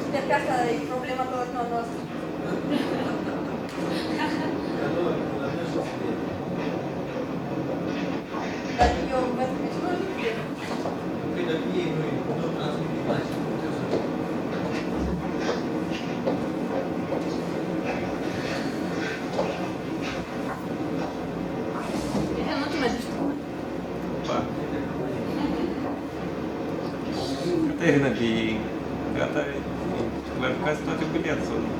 Sper că asta e problema toată noastră. Dar eu văd că și nu e. Păi dacă ei nu transmit imagini, nu putem să... Nu te mai duci tu. Ba. Caterina, gata, clarificați toate biletul sau nu?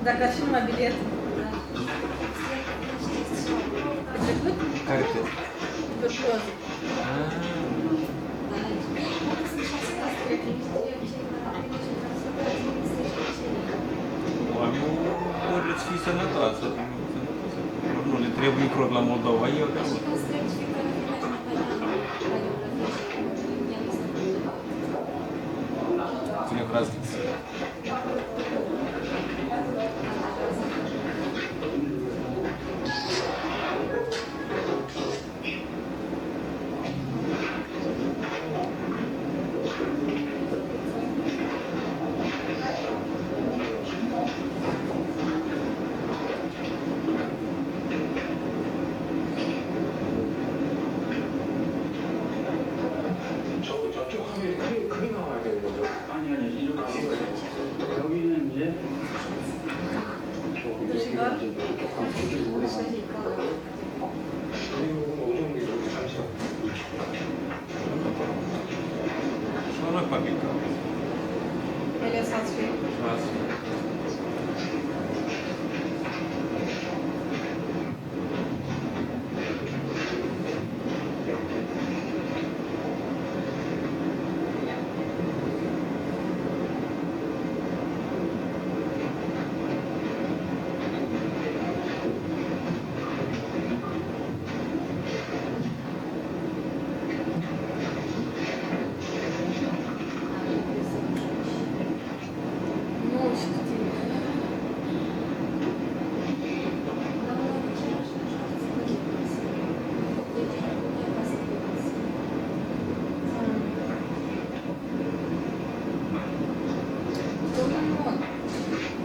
Dacă și numai bilet. Trecut? Care test? Tuberculoză. Oamenii vor să fie sănătoasă. Nu le trebuie microb la Moldova, eu de mult. Ține crasnic. Și nu fabrică. Ele s-au spus.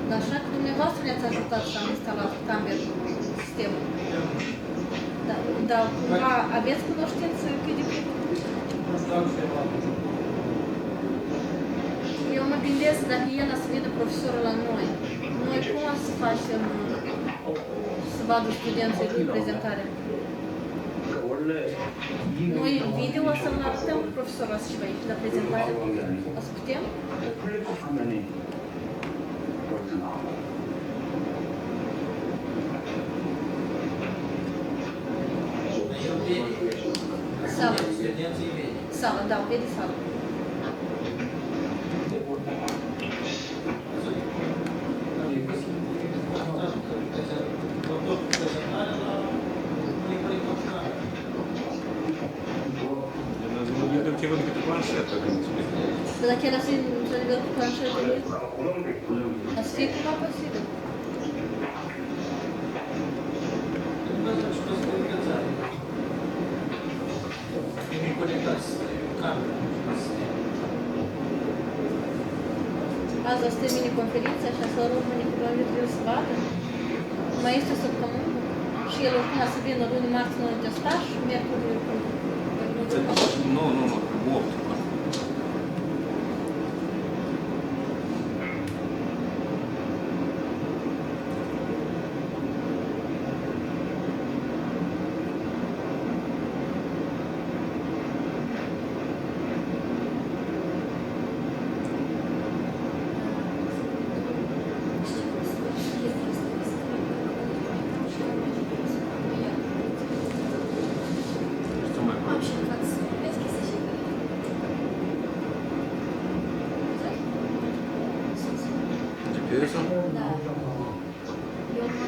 Dar așa că dumneavoastră ne-ați ajutat să am instalat camere sistemul. Dar cumva aveți cunoștință cât de cât? Eu mă gândesc dacă el să vină profesorul la noi cum o să facem să vadă studenții din prezentare? Noi video o să-l arătăm profesorul ăsta și aici la prezentare. O să putem? Sală. Sală, da, vede sală. Ce văd câte planșetă când spune. Dar dacă era să-i într-adevăr cu planșetă, a să fie cumva posibil. Azi o să termine conferința și să românii cu doamne trebuie să vadă. Mai este o săptămână și el urma să vină luni, marți, noi de staj și miercuri. Nu, 8. GPS-ul? Da. Eu mă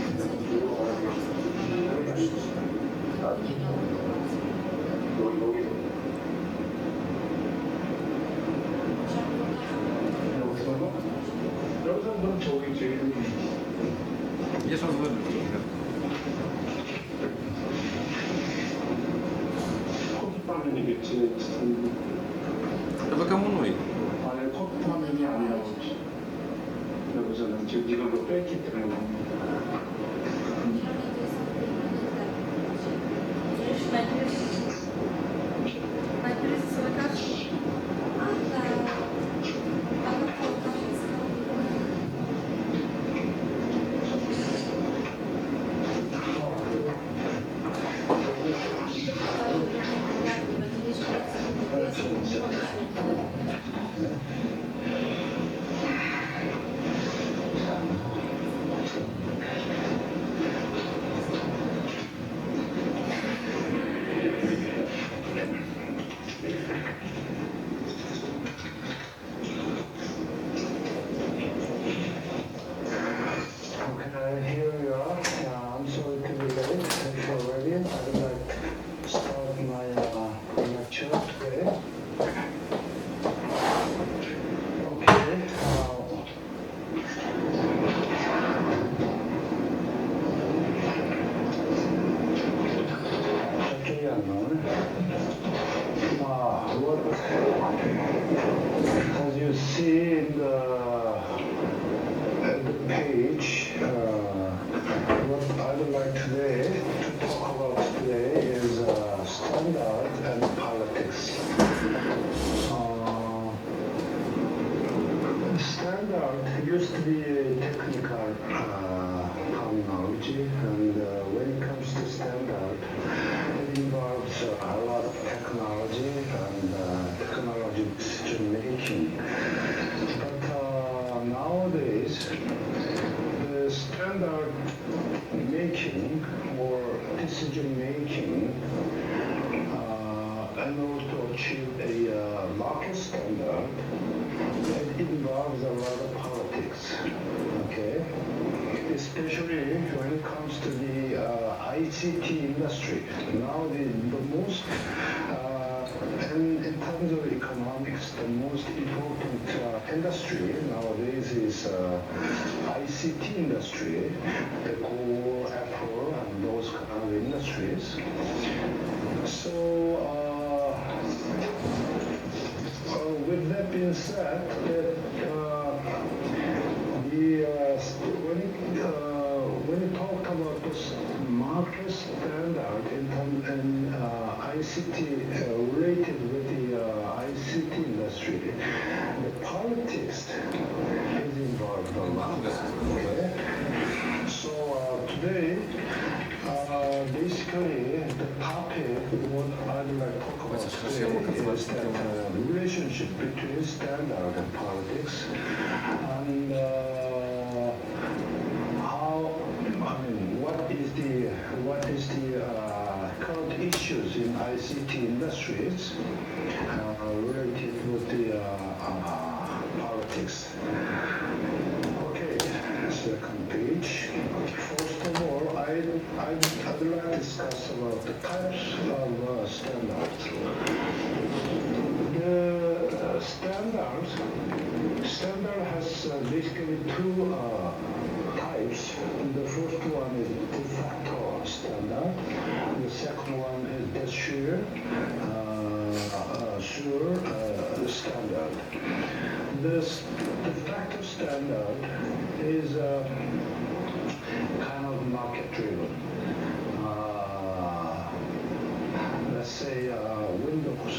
Я сейчас выйду. 커피빵 화면이 배치된 Trebuie că unui. 안에 컵 화면이 안 나오지. 여기서는 지금 이걸로 뺐기 때문에 Mai trebuie să le caci? Okay, here we are. I'm sorry to be late. If you're ready, I would like to start my lecture today. Okay. As you see in the page, what I would like today to talk about today is standard and politics. Standard used to be a technical terminology, and when it comes to standard, it involves a lot of technology and technology decision making. But nowadays, the standard making or decision making in order to achieve a market standard, it involves a lot of politics. Okay, especially when it comes to the ICT industry. Now the most in terms of economics, the most important industry nowadays is ICT industry, the Google, Apple, and those kind of industries. So with that being said, when you talk about this market standard in ICT related with the ICT industry, the politics is involved a lot. Okay? So today, basically, the topic what I'd like to talk about today is that relationship between standard and politics, and how, I mean, what is the current issues in ICT industries related with the politics. Okay, second page. First of all, I'd like to discuss about the types of standards. The standard has basically two types. The first one is de facto standard. The second one is de jure standard. The de facto standard is kind of market-driven. Let's say Windows.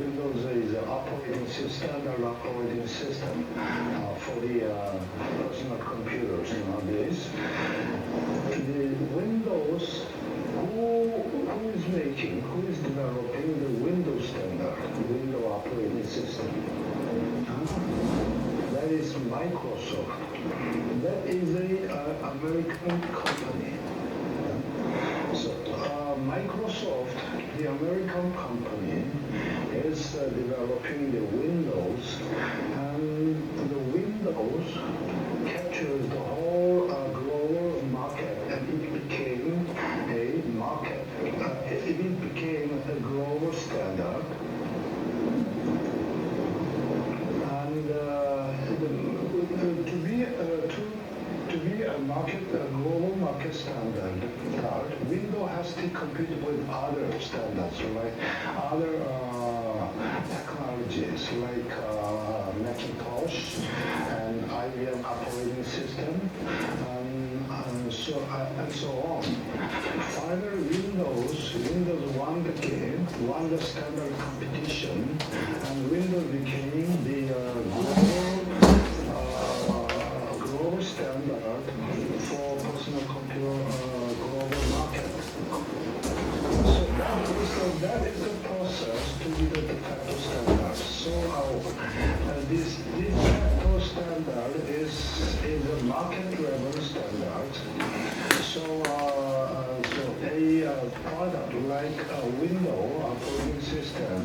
Windows is an operating system, standard operating system for the personal computers nowadays. The Windows, who is developing the Windows standard, Windows operating system? That is Microsoft. That is an American company. So Microsoft, the American company, is developing the Windows, and the Windows captures the whole global market, and it became a market. It became a global standard. And to be a global market standard card, Windows has to compete with other standards, like other technologies like Macintosh and IBM operating system, and so on. Finally, Windows won the game, won the standard competition, and Windows became the global standard for personal computer global market. So that is the process to be the de facto standard. So this de facto standard is a market-driven standard. So a product like a Windows operating system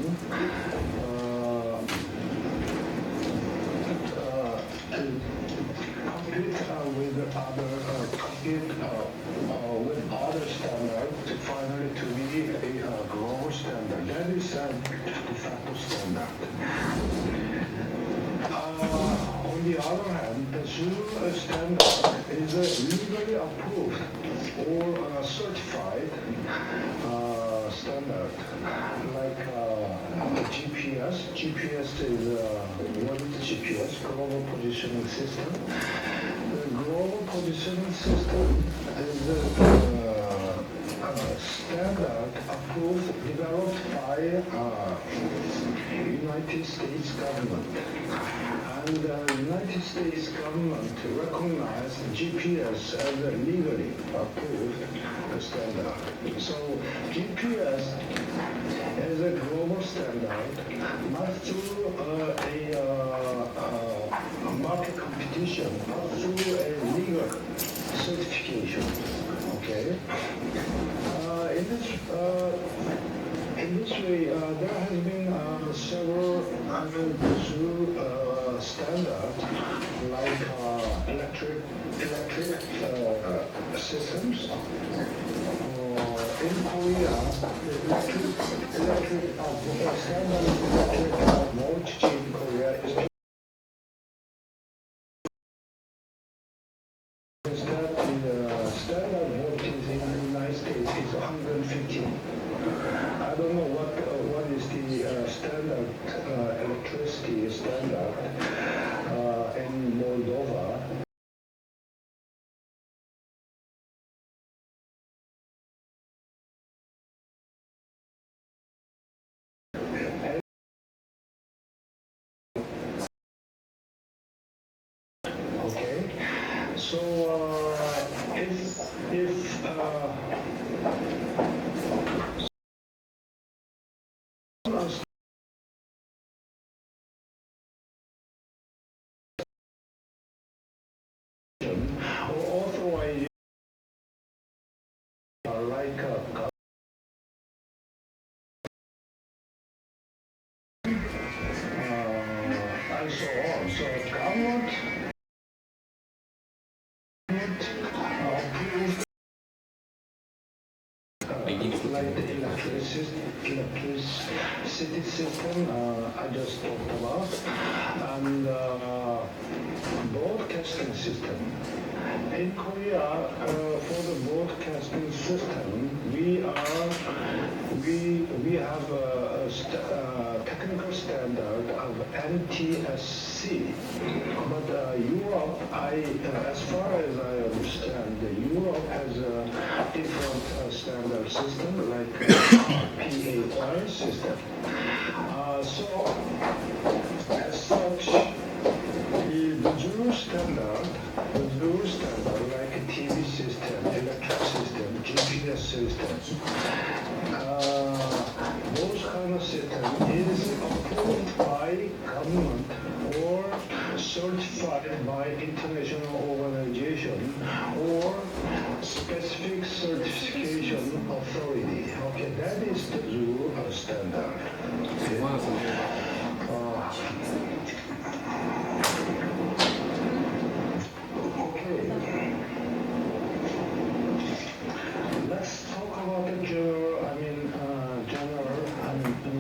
with other standards to finally to be a global standard. That is a de facto standard. On the other hand, the Zulu standard is legally approved or certified standard, like GPS. GPS is what is GPS? Global Positioning System. The Global Positioning System is a standard approved, developed by United States government. And the United States government recognized GPS as a legally approved standard. So GPS is a global standard, not through a market competition, not through a legal certification. Okay. In this way, there has been several standards like electric systems. In Korea, the electric standard voltage in Korea is that the standard voltage in the United States is 150. I don't know what is the standard electricity standard in Moldova. Okay, so if or authorized like and so on. So government approved like the electricity system I just talked about, and broadcasting system. In Korea, for the broadcasting system, we have a technical standard of NTSC. But Europe, as far as I understand, Europe has a different standard system, like PAI system. So, as such, the Zulu standard, like a TV system, electric system, GPS system, those kind of system is approved by government or certified by international organization or specific certification authority. Okay, that is the Zulu standard. Okay. Let's talk about the general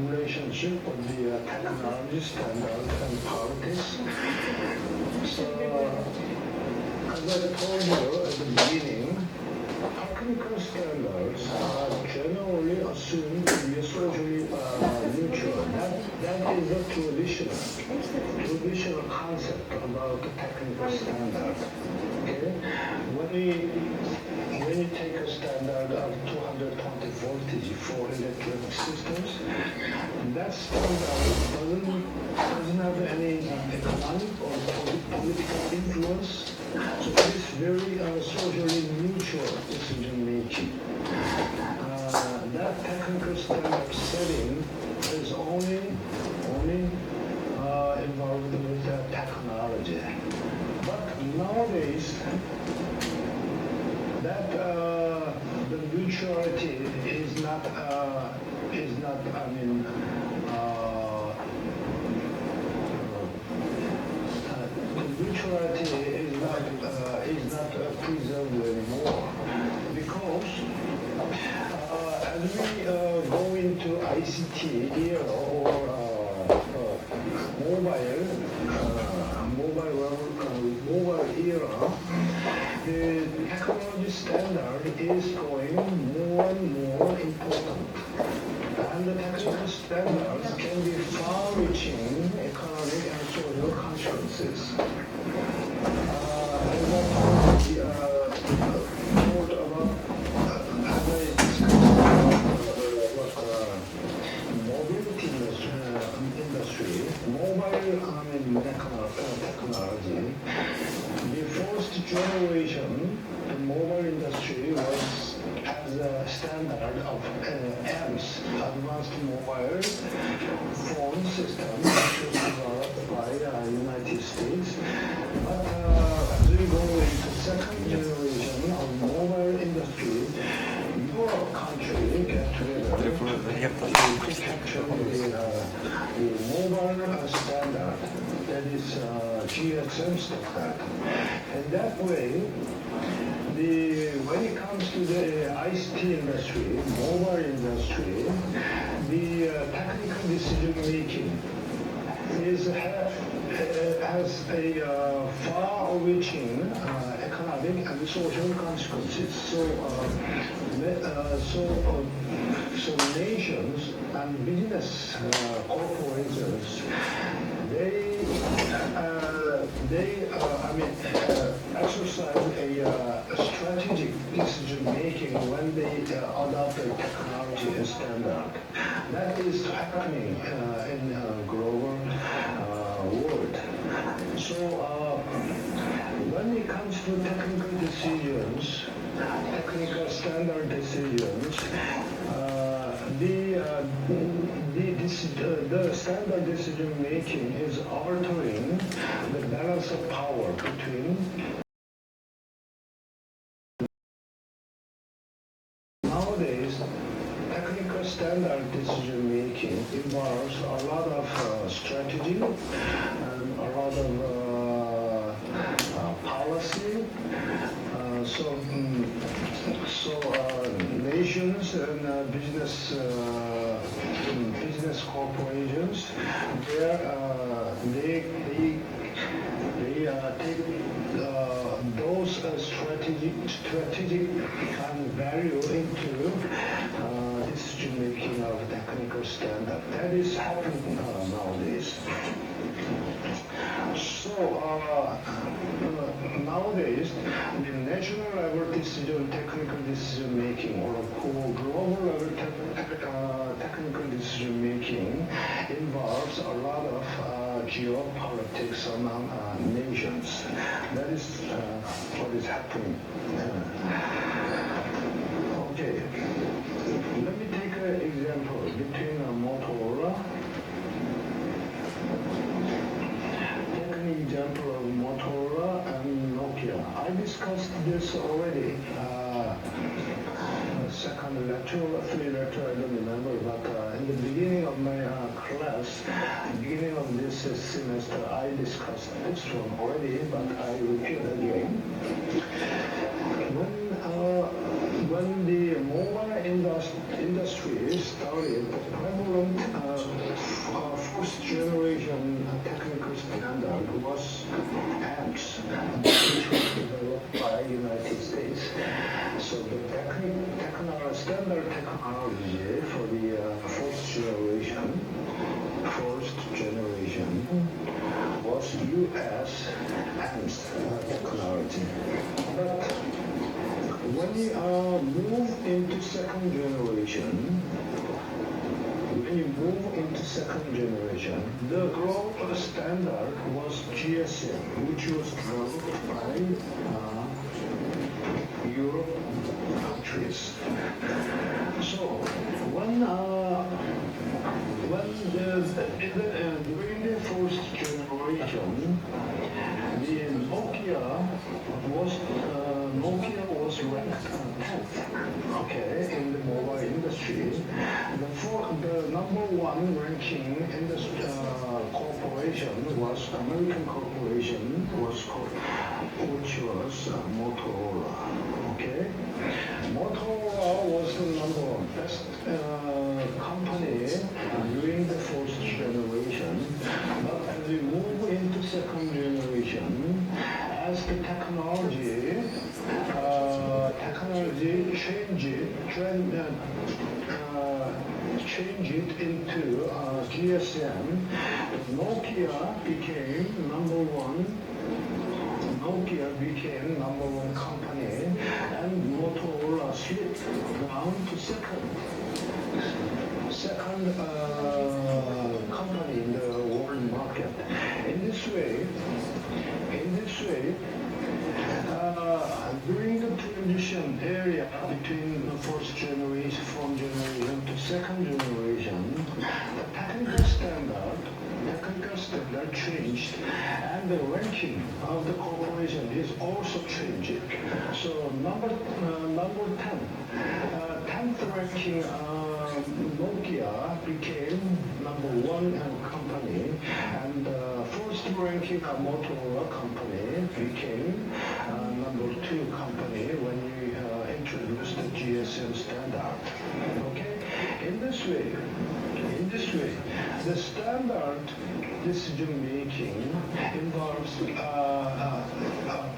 relationship of the technology standard and politics. So, as I I told you at the beginning, technical standards are generally assumed to be socially neutral. That is a traditional concept about the technical standard. Okay? When you take a standard of 220 voltage for electronic systems, that standard doesn't have any economic or political influence. So it's very socially neutral decision making. That technical standard setting is only involved with technology. But nowadays, that the neutrality is not. I mean. The neutrality is not preserved anymore because as we go into ICT era or mobile era, the technology standard is going more and more important. And the technical standards can be far-reaching economic and social consequences. Mobility industry, technology, the first generation, the mobile industry has a standard of AMS, Advanced Mobile Phone System, which was developed by the United States. But as we go into second generation of mobile industry, Europe country get together to capture the mobile standard, that is GSM standard. And that way, when it comes to the ICT industry, mobile industry, the technical decision making has a far-reaching economic and social consequences. So nations and business corporations, they exercise a strategic decision making when they adopt a technology standard. That is happening in global world. So when it comes to technical decisions, technical standard decisions, the standard decision making is altering the balance of power between. Nowadays, technical standard decision making involves a lot of strategy and a lot of policy. So nations and business corporations, they take those strategic and value into decision making of technical standard. That is happening nowadays. So nowadays, the national level technical decision making, or global level technical decision making involves a lot of geopolitics among nations. That is what is happening. Okay, let me take an example between Motorola. Example of Motorola and Nokia. I discussed this already. Second lecture or third lecture, I don't remember, but in the beginning of my class, beginning of this semester, I discussed this one already, but I repeat again. When the mobile industry started, the prevalent first generation technical standard was AMS, which was developed technology for the first generation was US AMS technology. But when you move into second generation, the global standard was GSM, which was developed by Europe countries. So during the first generation, the Nokia was ranked 10th, okay, in the mobile industry. The number one ranking in the corporation was American corporation, which was Motorola. Okay, Motorola was the number one best company during the first generation. But as we move into second generation, as the technology change it into GSM, Nokia became number one company, and Motorola slipped down to second company in the world market. In this way, during the transition area between the first generation, from generation to second generation, the technical standard changed, and the ranking of the corporation is also changing. So number 10th ranking Nokia became number one company, and first ranking Motorola company became number two company when we introduced the GSM standard. Okay, in this way, the standard decision making involves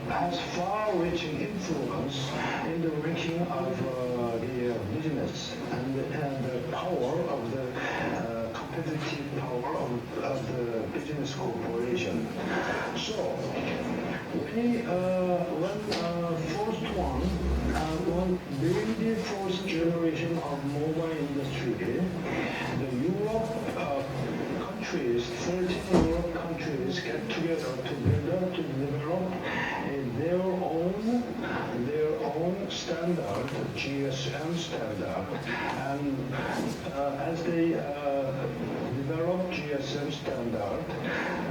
has far-reaching influence in the ranking of the business and the power of the competitive power of the business corporation. So during the first generation of mobile industry, the Europe countries, 13 Europe countries get together to develop their own standard, GSM standard, and as they developed GSM standard,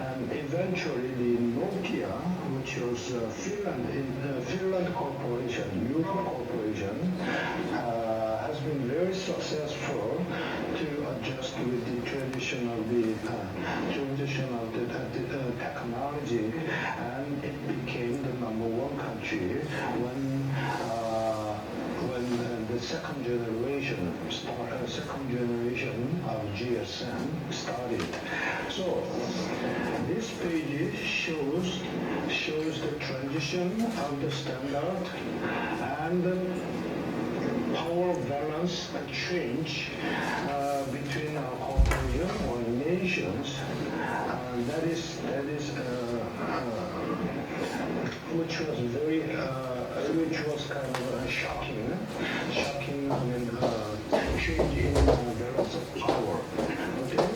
and eventually the Nokia, which was Finland corporation, Europe corporation, has been very successful to adjust with the transition of the technology, and it became the number one country when the second generation of GSM started. So this page shows the transition of the standard and the power balance change between our corporation or nations. That is which was kind of shocking. I mean, change in balance of power. Okay,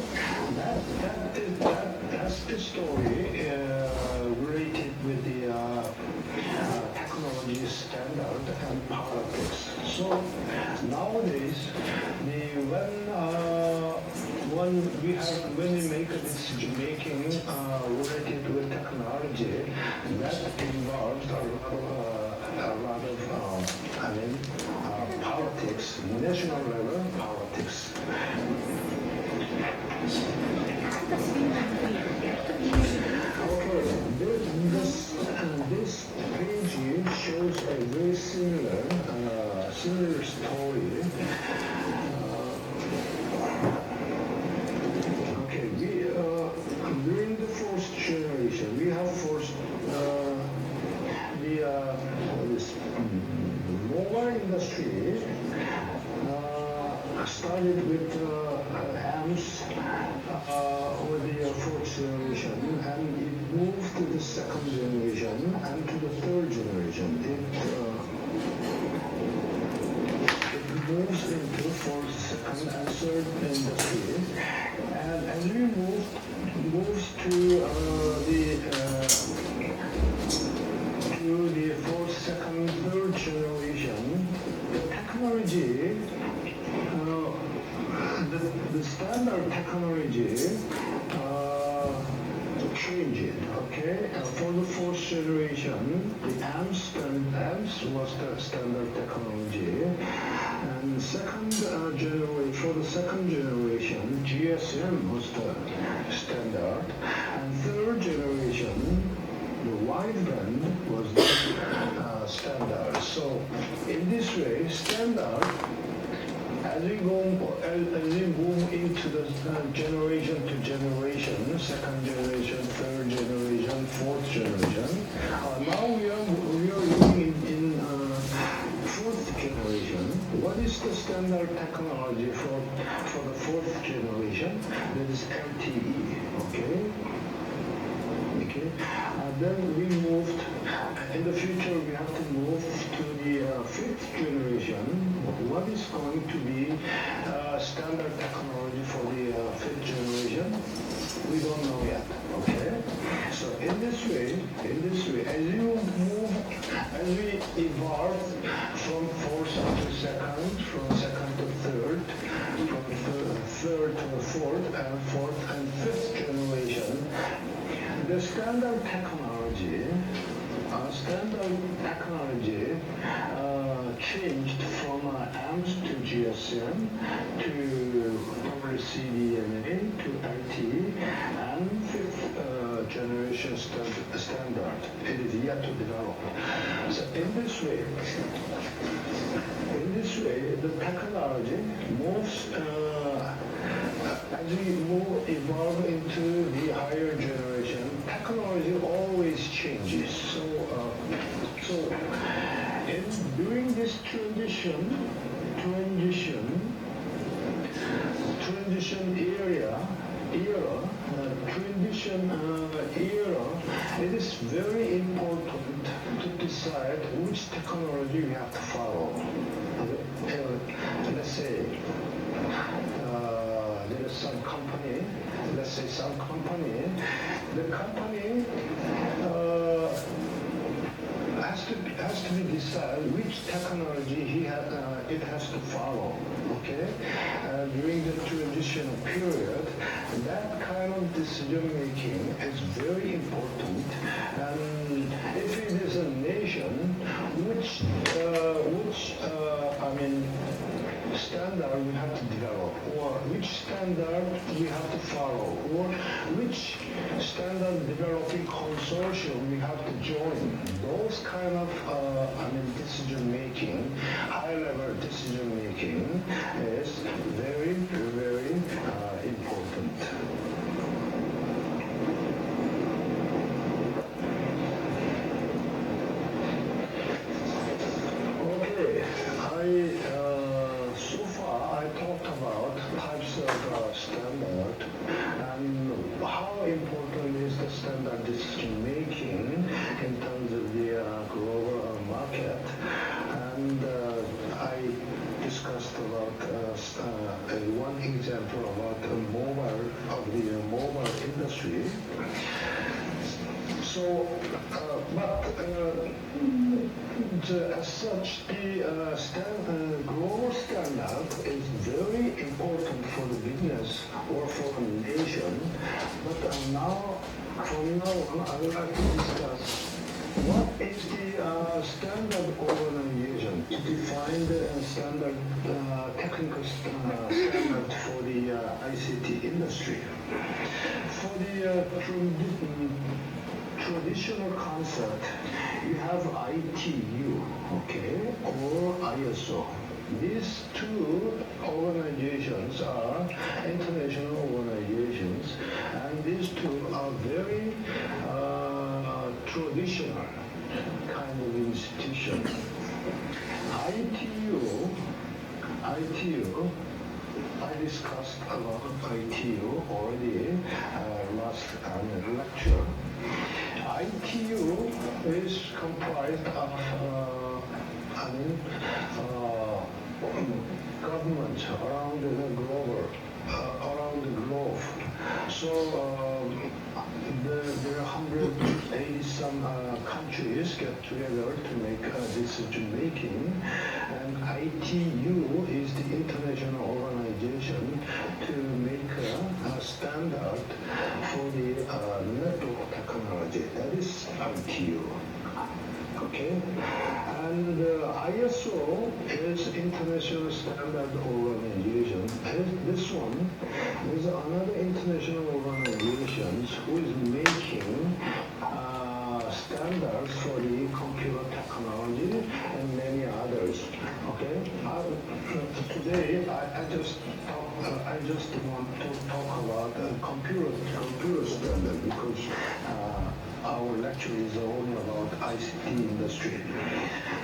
that's the story related with the technology standard and politics. So nowadays, when we make a decision making related with technology, that involves a lot of politics, national level politics. Okay, this page shows a very similar story. Okay, during the first generation, we have first this mobile industry second generation and to the third generation. It moves into first, second, and third industry, and as we moves to the fourth, second, third generation, the technology, the standard technology changed. Okay, for the fourth generation, the AMS was the standard technology, and second generation, for the second generation, GSM was the standard, and third generation, the wideband was the standard. So in this way, standard, as we move into the generation to generation, second generation, third generation, fourth generation, now we are looking in fourth generation. What is the standard technology for the fourth generation? That is LTE. Okay. Then we moved, in the future we have to move to the fifth generation. What is going to be standard technology for the fifth generation? We don't know yet, okay? So in this way, as we evolve from fourth to second, from second to third, from third to fourth, and fourth and fifth generation, the standard technology changed from AMS to GSM to WCDMA to LTE and fifth generation standard. It is yet to develop. So in this way, the technology moves as we evolve into the higher generation. Technology always changes. So during this transition era, it is very important to decide which technology we have to follow. Let's say there is some company. The company has to be decided which technology it has to follow. Okay, during the transition period, that kind of decision making is very important. And if it is a nation which standard we have to develop, or which standard we have to follow, or which standard developing consortium we have to join. Those kind of decision making, high level decision making is very, very important. Okay, so far I talked about types of standard and how important is the standard decision making in terms of the global market, and I discussed about one example about the mobile industry. So, as such, the global standard is very important for the business or for a nation. But from now on, I would like to discuss what is the standard organization to define the standard technical standard for the ICT industry. For the traditional concept, you have ITU, okay, or ISO. These two organizations are international organizations, and these two are very traditional kind of institution. ITU, I discussed about ITU already last lecture. ITU is comprised of governments around the globe. So there are 180 some countries get together to make decision making, and ITU is the international organization to make a standard for the network technology. That is ITU. Okay, and ISO is International Standard Organization. This one is another international organization who is making standards for the computer technology and many others. Okay, today I just want to talk about computer standard because our lecture is only about ICT industry.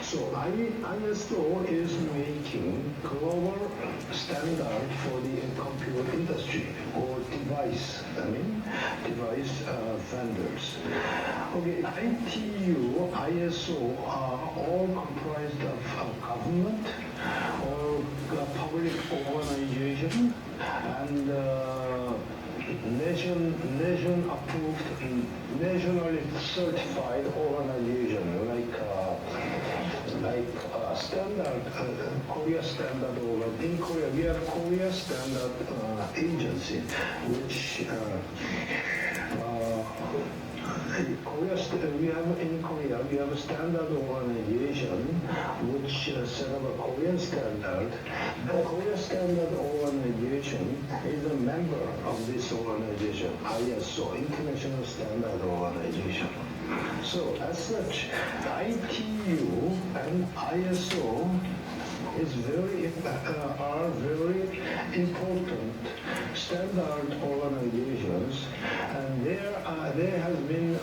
So ISO is making global standard for the computer industry or device vendors. Okay, ITU, ISO are all comprised of government or public organization and nation approved, nationally certified organization like standard Korea Standard Organ. In Korea, we have Korea Standard Agency, which in Korea we have a standard organization which set up a Korean standard. The Korea Standard Organization is a member of this organization, ISO, International Standard Organization. So as such, ITU and ISO are very important standard organizations, and they have been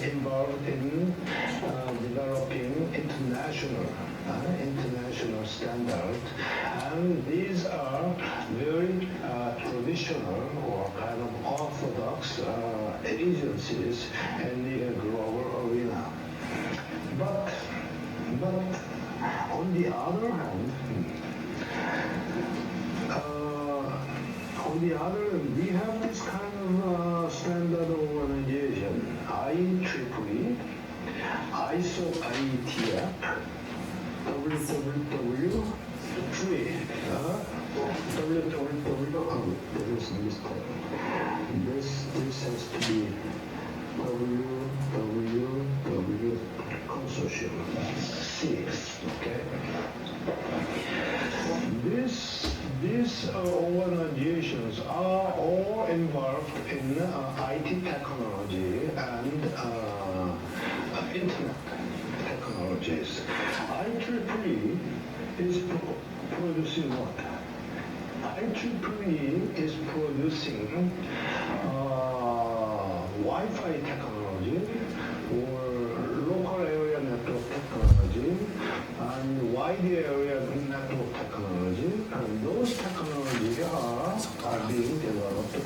involved in developing international standards, and these are very traditional or kind of orthodox agencies in the global arena. But on the other hand, we have this kind of standard organization, IEEE, ISO IETF, WWW, this has to be WWW Consortium 6, okay? These organizations are all involved in IT technology and internet technologies. IEEE is producing what? IEEE is producing Wi-Fi technology or local area network technology and wide area network technology, and those technologies are being developed in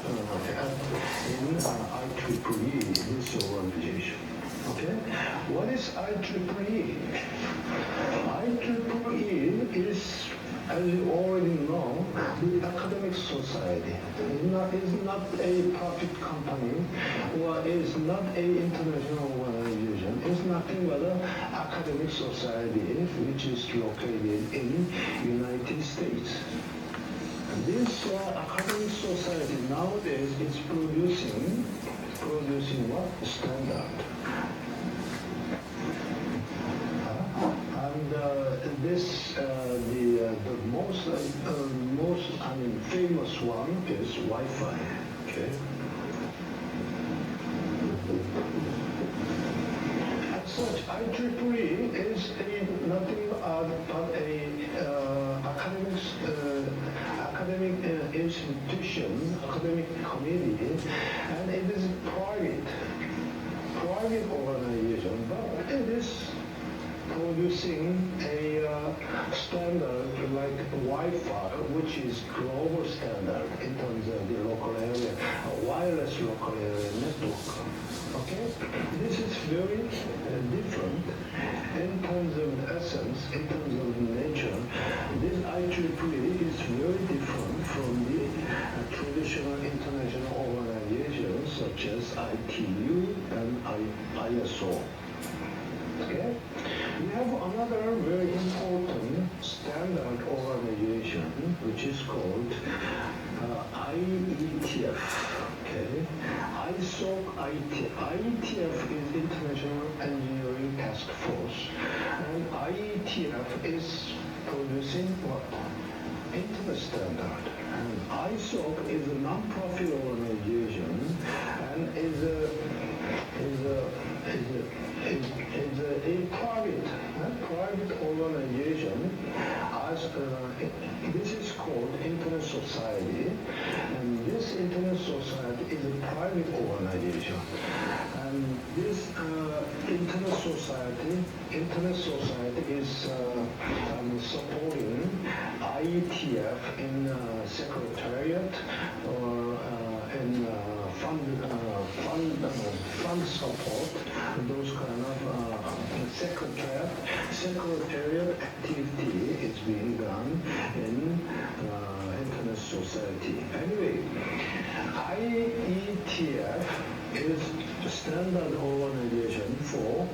IEEE, this organization. Okay, what is IEEE? IEEE is, as you already know, the academic society. It's not a profit company or is not an international organization. It's nothing but an academic society which is located in United States. And this academic society nowadays is producing what? Standard. The most famous one is Wi-Fi. Okay. As such, IEEE is nothing but academic institution, academic committee, and it is private organization, but it is producing a standard like Wi-Fi, which is global standard in terms of the local area, wireless local area network. Okay, this is very different in terms of essence, in terms of nature. This IEEE is very different from the traditional international organizations such as ITU and ISO. Okay, we have another very important standard organization which is called IETF. Okay, IETF is International Engineering Task Force, and IETF is producing what? Internet standard. And ISOC is a non-profit organization and is a private organization. This is called Internet Society, and this Internet Society is a private organization. And this Internet Society is supporting IETF in secretariat or in fund support, those kind of secretariat activity is being done in Internet Society. Anyway, IETF is the standard organization for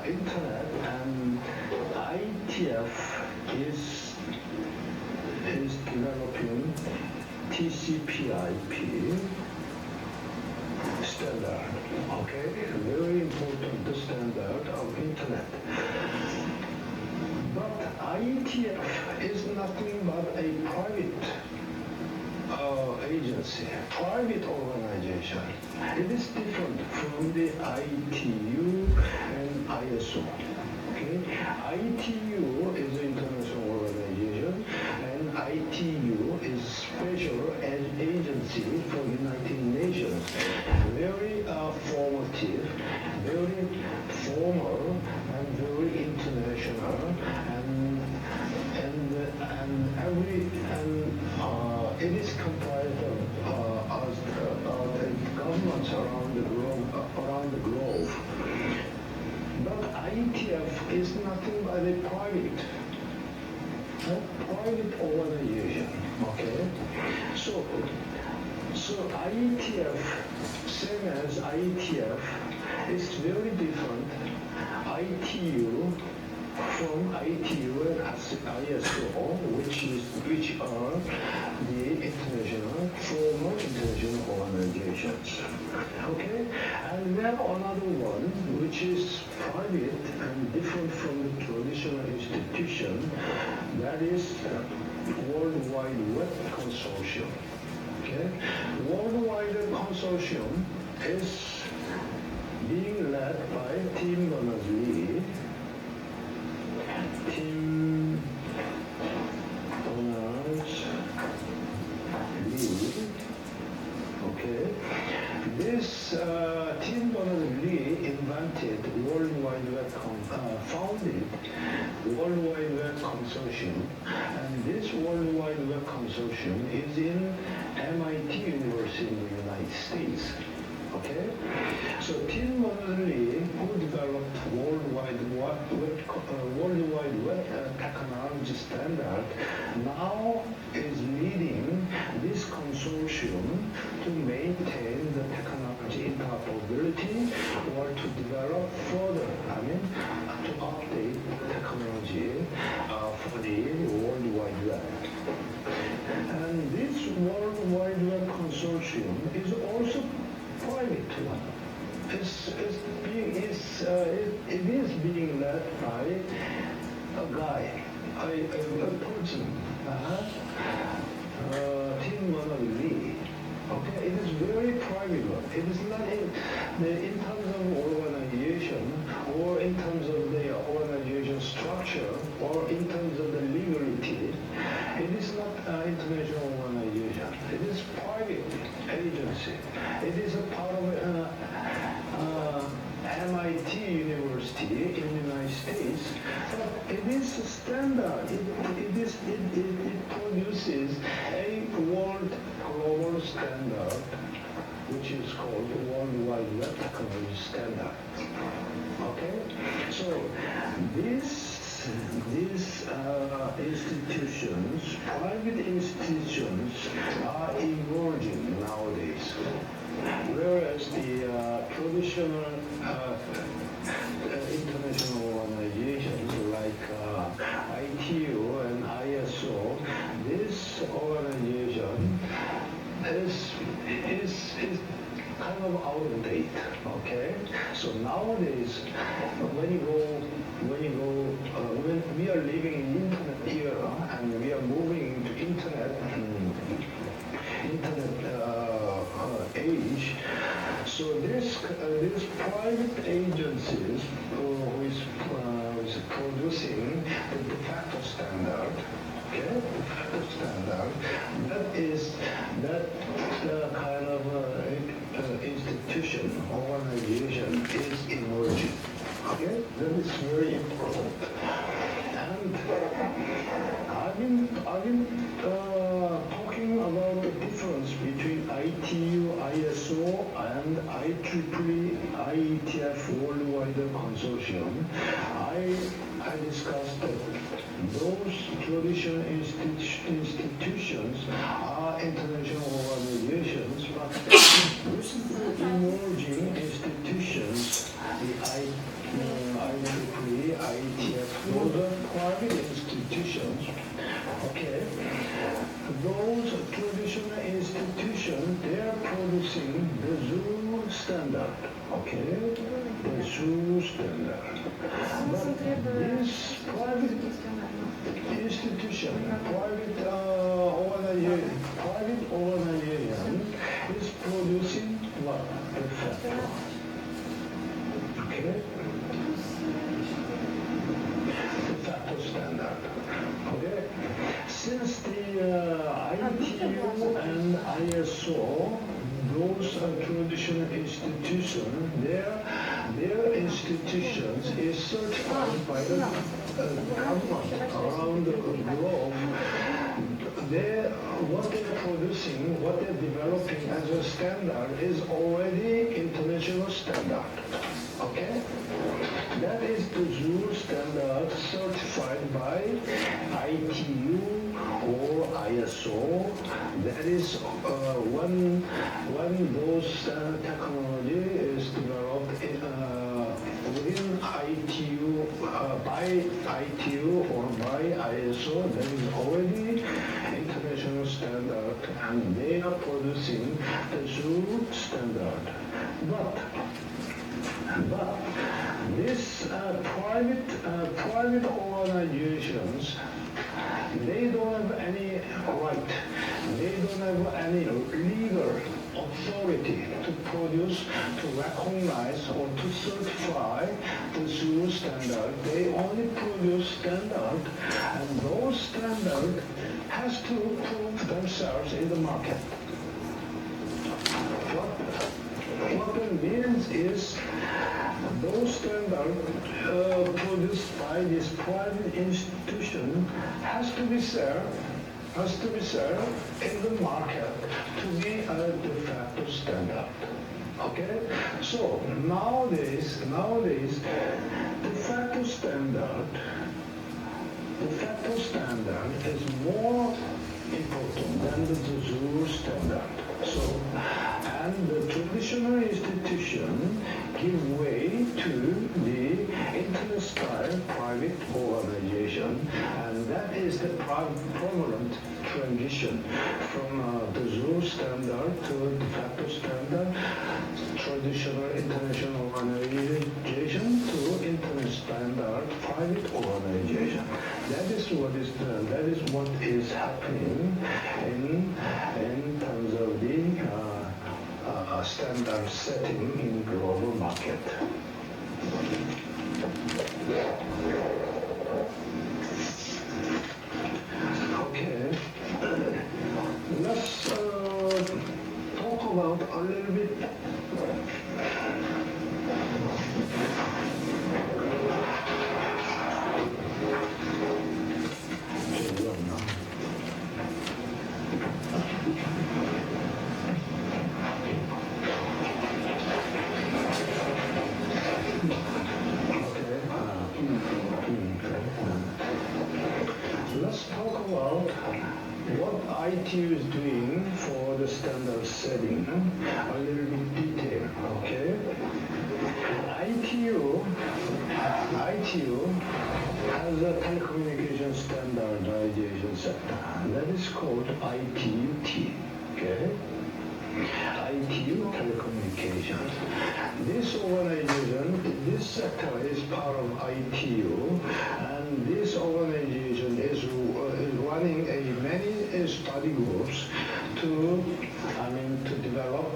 Internet, and IETF is developing TCP/IP standard. Okay, very important standard of Internet. But IETF is nothing but a private agency, private organization. It is different from the ITU and ISO. Okay, ITU is an international organization, and ITU is special agency for United Nations. Very formative, very formal, and very international, and it is comprised of governments around the globe. But IETF is nothing but a private organization. Okay, so IETF, same as IETF, is very different. ITU from ITU and ISO, which are the formal international organizations. Okay, and then another one which is private and different from the traditional institution, that is World Wide Web Consortium. Okay, World Wide Web Consortium is being led by Tim Berners-Lee. Okay, this Tim Berners-Lee invented World Wide Web, founded World Wide Web Consortium, and this World Wide Web Consortium is in MIT University in the United States. Okay, so Tim Berners-Lee, who developed World Wide Web technology standard, now is leading this consortium to maintain the technology interoperability or to develop further, to update technology for the World Wide Web. And this World Wide Web consortium is also private one. It is being led by a guy, a person, Tim Berners-Lee. Okay, it is very private one. It is not in terms of organization, or in terms of the organization structure, or in terms of the legality. It is not an international organization. It is private agency. It is a part of MIT University in the United States. But it is a standard. It produces a world global standard which is called Worldwide Web Technology Standard. Okay, so these institutions, private institutions, are emerging nowadays, whereas the traditional international organizations like ITU and ISO, this organization is kind of out of date. Okay, so nowadays when we are living in internet era and we are moving into internet age, so there's private agencies who is producing the de facto standard. Okay, de facto standard. That kind of institution, organization is emerging. Okay, that is very important. And I've been talking about the difference between ITU, ISO, and IEEE, IETF Worldwide Consortium. I discussed that those traditional institutions are international organizations, but recently emerging institutions, the IEEE, IETF, those are private institutions. Okay, those traditional institutions, they are producing the zoo standard. Okay, the zoo standard. But this private institution, private organization is producing what? De facto. Okay? De facto standard. Okay? Since the ITU and ISO, those traditional institutions, their institutions is certified by the government around the globe. What they're producing, what they're developing as a standard is already international standard. Okay? That is the zoo standard certified by ITU or ISO. That is when those technology is developed within ITU, by ITU or by ISO, that is already international standard, and they are producing the zoo standard. But these private organizations, they don't have any right, they don't have any legal authority to produce, to recognize, or to certify the zoo standard. They only produce standard, and those standards has to prove themselves in the market. What that means is those standards produced by this private institution has to be sold in the market to be a de facto standard. Okay? So nowadays de facto standard is more important than the zoo standard. So, and the traditional institution give way to the internet-style private organization, and that is the prevalent transition from the zoo standard to de facto standard, traditional international organization to internet standard private organization. That is what is happening in terms of the standard setting in global market. Okay, let's talk about a little bit Let's talk about what ITU is doing for the standard setting, a little bit detail, okay? ITU has a telecommunication standardization sector that is called ITUT, okay? ITU telecommunications. This organization, this sector is part of ITU, and this organization is running many study groups to develop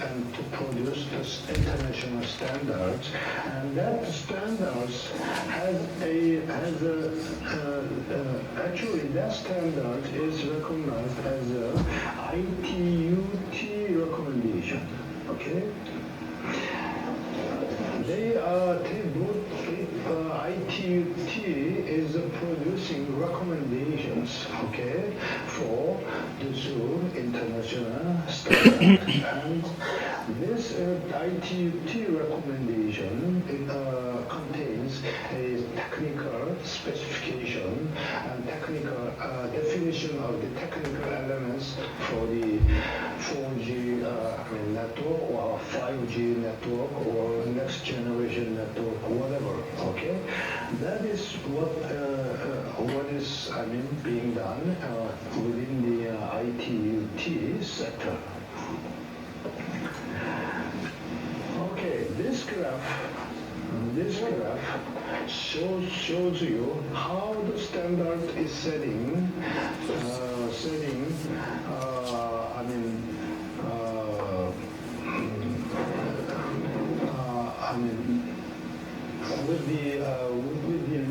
and to produce this international standards, and that standards actually that standard is recognized as a ITUT recommendation. Okay. ITUT is producing recommendations, okay, for this international standard. And this ITUT recommendation contains a technical specification and technical definition of the technical elements for the 4G network or 5G network or next generation network, whatever. Okay, that is what is being done within the ITUT sector. Okay, this graph shows you how the standard is setting with the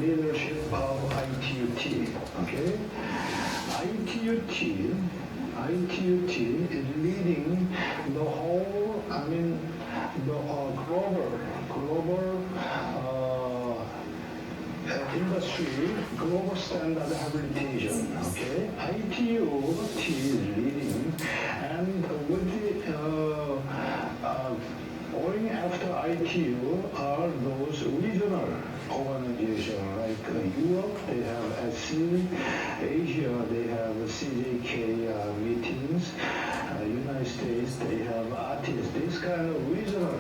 leadership of ITUT. Okay, ITUT is leading the whole. The global industry, global standard habilitation. Okay, ITUT is leading, and with the going after ITU are those regional organizations like Europe, they have SC, Asia, they have CJK meetings, United States, they have artists, this kind of regional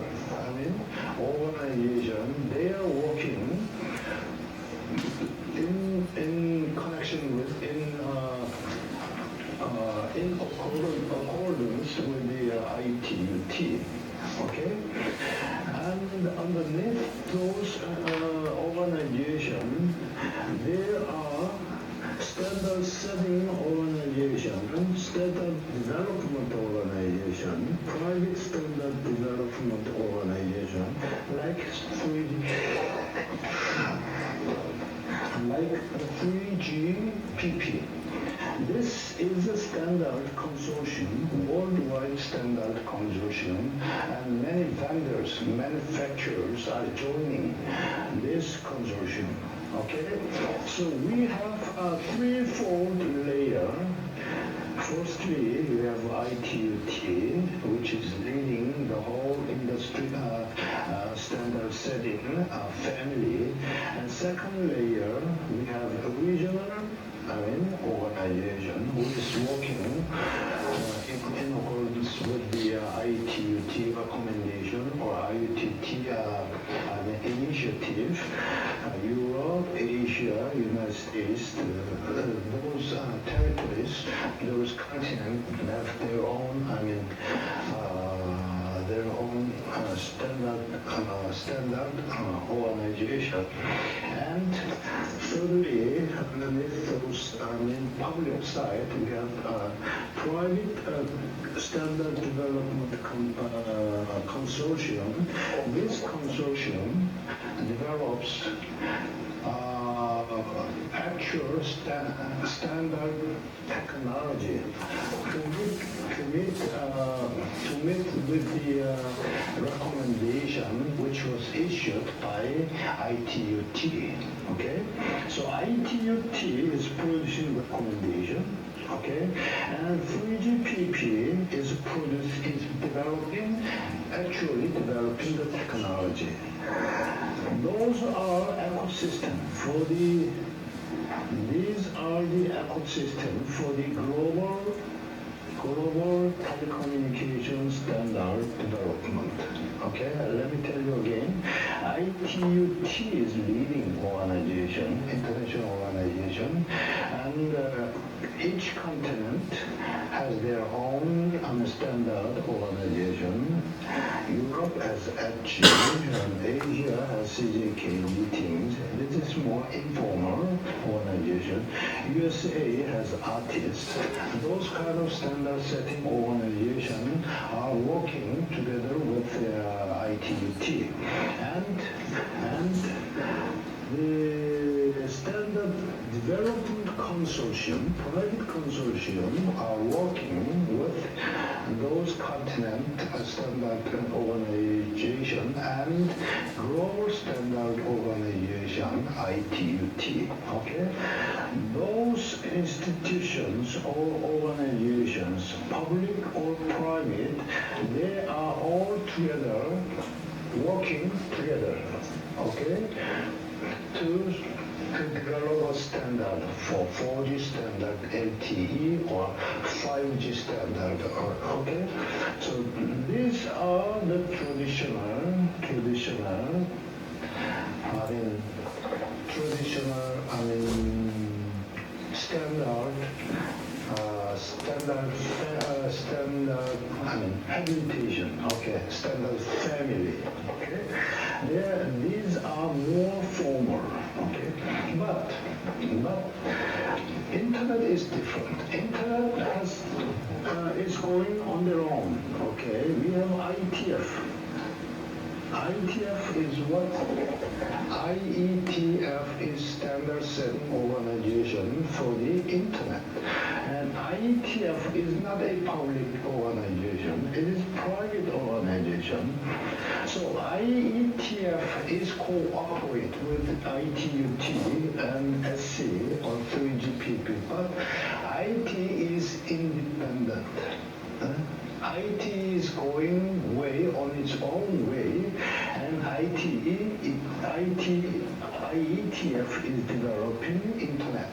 organization, they are working in connection with, in accordance with the ITUT. Okay, and underneath those organizations, there are standard setting organization, standard development organization, private standard development organization, like 3GPP. This is a standard consortium, worldwide standard consortium, and many vendors, manufacturers are joining this consortium. Okay, so we have a threefold layer. Firstly, we have ITUT, which is leading the whole industry standard setting family, and second layer we have a regional organization who is working in accordance with the ITUT recommendation or ITUT initiative. Europe, Asia, United States, those territories, those continents have their own, standard organization. And thirdly, underneath those public side, we have private standard development consortium. This consortium develops actual standard technology to meet with the recommendation which was issued by ITUT. Okay, so ITUT is producing recommendation. Okay, and 3GPP is developing the technology. ecosystem for these are the ecosystem for the global telecommunication standard development. Okay, let me tell you again. ITUT is leading organization, international organization, and each continent has their own standard organization. Europe has HG, and Asia has CJK meetings. This is more informal organization. USA has artists. Those kind of standard setting organizations are working together with ITUT. And the standard development consortium, private consortium, are working with those continent standard organization and global standard organization, ITUT. Okay, those institutions or organizations, public or private, they are all together, working together. Okay, to develop a standard for 4G standard LTE or 5G standard. Okay, so these are the traditional, habilitation, okay, standard family, okay. These are more formal, okay. But internet is different. Internet is going on their own, okay. We have IETF. IETF is what? IETF is standard setting organization for the internet. And IETF is not a public organization, it is private organization. So IETF is cooperate with ITUT and SC or 3GPP, but IT is independent. IT is going way on its own way, and IETF is developing internet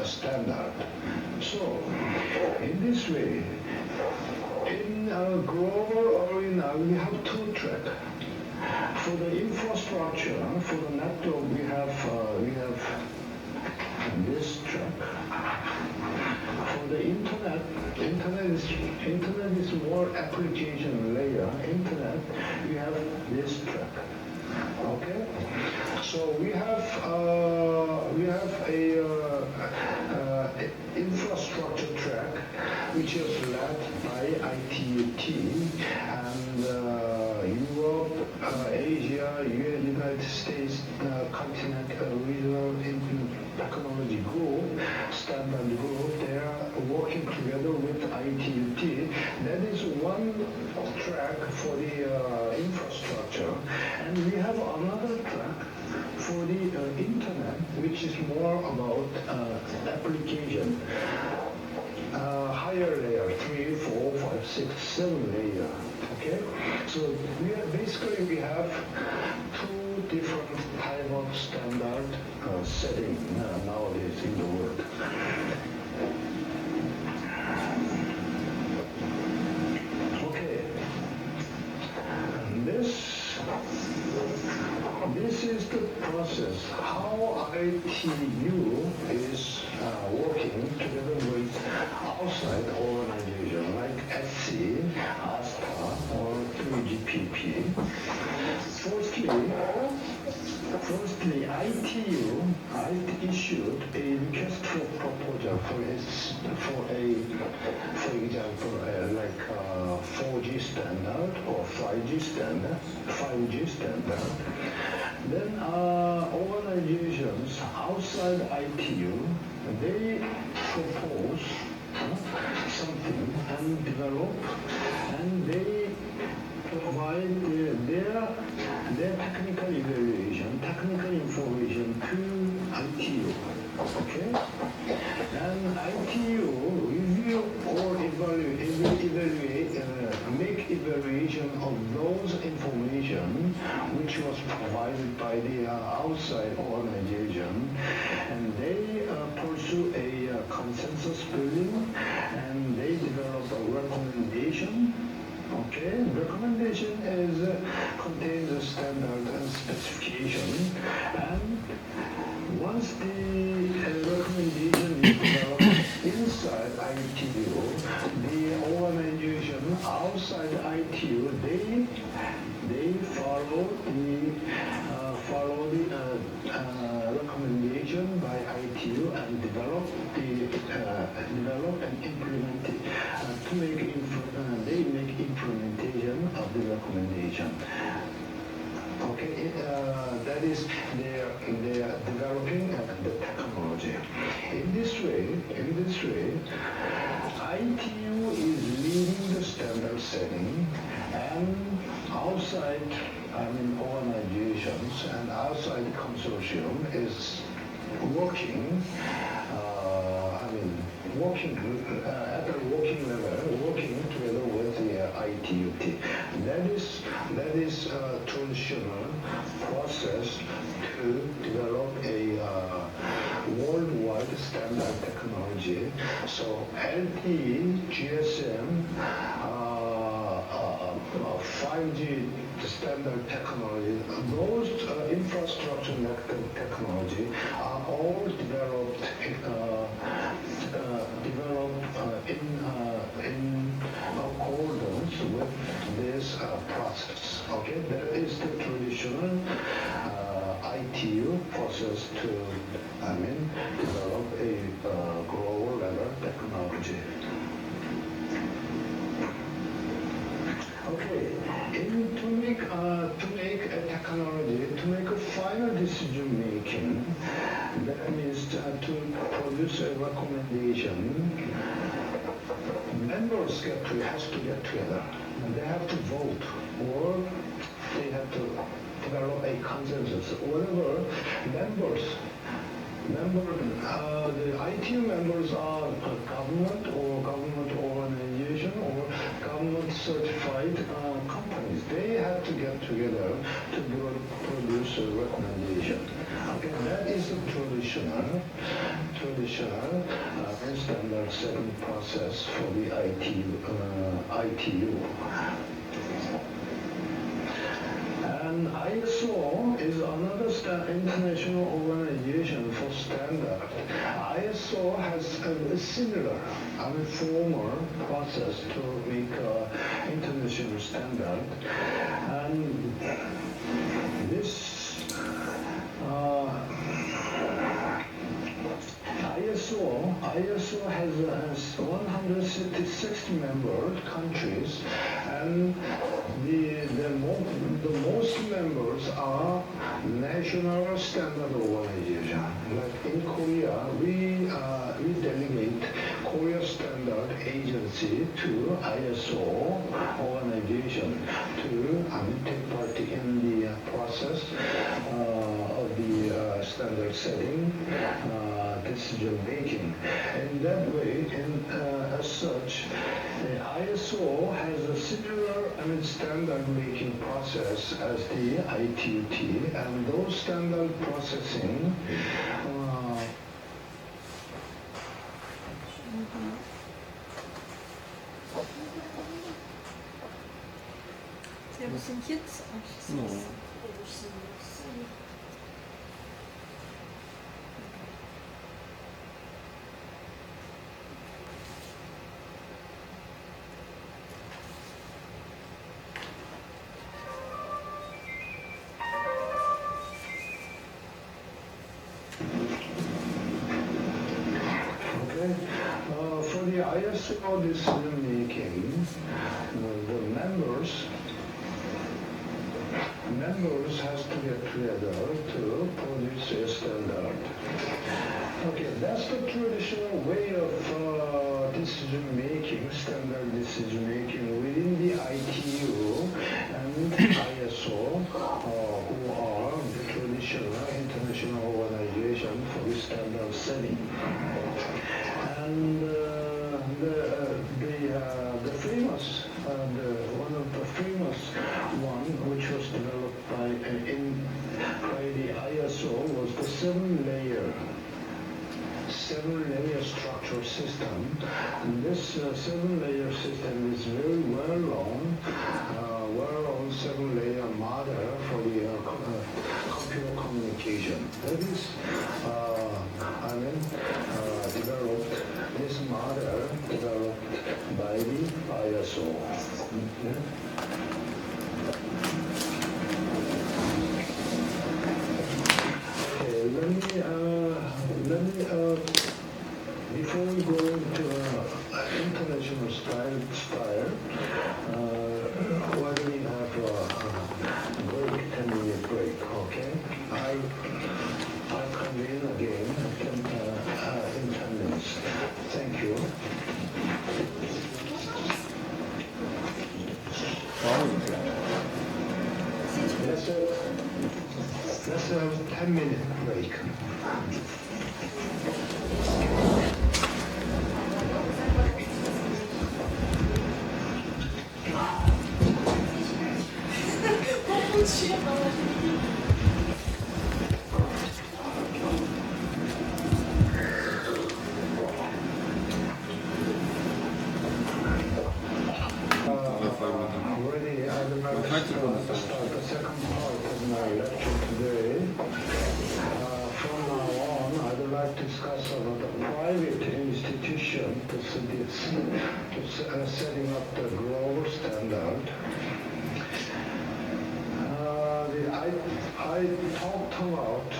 standard. So, in this way, in global arena, we have two tracks. For the infrastructure, for the network, we have this track. For the internet is more application layer. Internet, we have this track. Okay, so we have a infrastructure track which is led by ITUT and Europe, Asia, United States, continent, regional technology group, standard group. They are working together with ITUT. That is one track for the infrastructure, and we have another track for the internet, which is more about application. Higher layer, 3, 4, 5, 6, 7 layer. Okay, so we have two different type of standard setting nowadays in the world. Okay, and this is the process how ITU is working together with outside organization like SC, ASTA, or 3GPP. Firstly, ITU issued a request for proposal for example, like 4G standard or 5G standard. Then organizations outside ITU, they propose something and develop, and they provide their technical evaluation, technical information to ITU. Okay? And ITU review or evaluate, make evaluation of those information which was provided by the outside organization, and they pursue a consensus building, and they develop a recommendation. Okay, recommendation is contains a standard and specification, and once the recommendation is developed inside ITU, the organization outside ITU, they follow the recommendation by ITU and develop and implement it they make implementation of the recommendation. Okay, that is they are developing the technology. In this way, ITU is leading the standard setting, and outside, organizations and outside consortium is working. Working at the working level, working together with the ITUT. That is a traditional process to develop a worldwide standard technology. So LTE, GSM, 5G standard technology, those infrastructure technology are all developed in accordance with this process. Okay, that is the traditional ITU process to develop a global level technology. Okay, to make a technology, to make a final decision making, that means to produce a recommendation, members has to get together, and they have to vote, or they have to develop a consensus. Whatever the ITU members are government or government organization or government certified companies. They have to get together to produce a recommendation. Okay, that is the traditional standard setting process for the ITU. And ISO is another international organization for standard. ISO has a similar, formal process to make international standard. And this ISO has 166 member countries, and the most members are national standard organization. Like in Korea, we delegate Korea Standard Agency to ISO organization to take part in the process of the standard setting, decision making. In that way, as such, the ISO has a similar standard making process as the ITUT, and those standard processing No. For the ISO decision making, the members has to get together to produce a standard. Okay, that's the traditional way of decision making, standard decision making within the ITU and ISO, who are the traditional international organization for the standard setting. And the famous, one of the famous one, which was developed by by the ISO was the seven-layer structure system. And this seven-layer system is very well-known seven-layer model for the computer communication. That is, developed, this model developed by the ISO. Okay, let me before we go into international style, why do we have a break, 10-minute break, okay? I'll come in again in 10 minutes. Thank you. Let's have a 10-minute break. Already, I would like to start the second part of my lecture today. From now on, I would like to discuss about the private institution to setting up the global standard. I talked about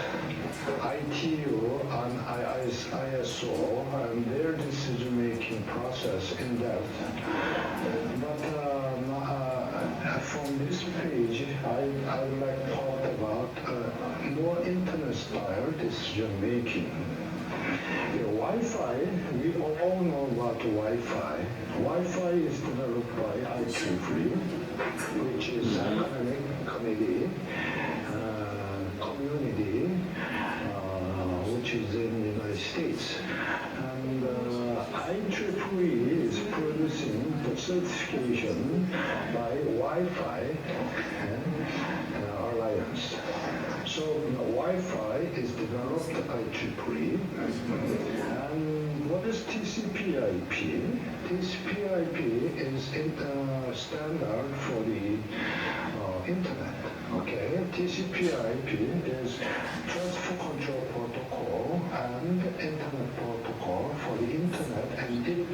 ITU and ISO and their decision-making process in depth. But from this page, I would like to talk about more internet-style decision-making. Wi-Fi, we all know about Wi-Fi. Wi-Fi is developed by IEEE, which is academic community, which is in the United States. And IEEE is producing the certification by Wi-Fi Alliance. So Wi-Fi is developed by IEEE. And what is TCP/IP? TCP/IP is standard for the internet. Okay, TCP/IP is Transfer Control Protocol and Internet Protocol for the internet, and it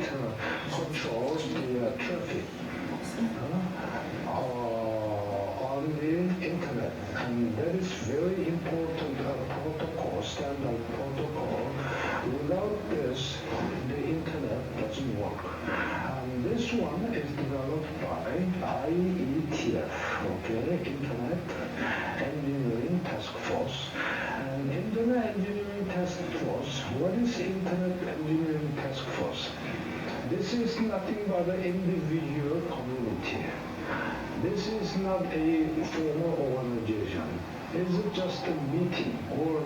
controls the traffic on the internet. And that is very important protocol, standard protocol. Without this, the internet doesn't work. And this one is developed by IETF, okay, Internet Engineering Task Force. And Internet Engineering Task Force, what is Internet Engineering Task Force? This is nothing but an individual community. This is not a formal organization. It's just a meeting or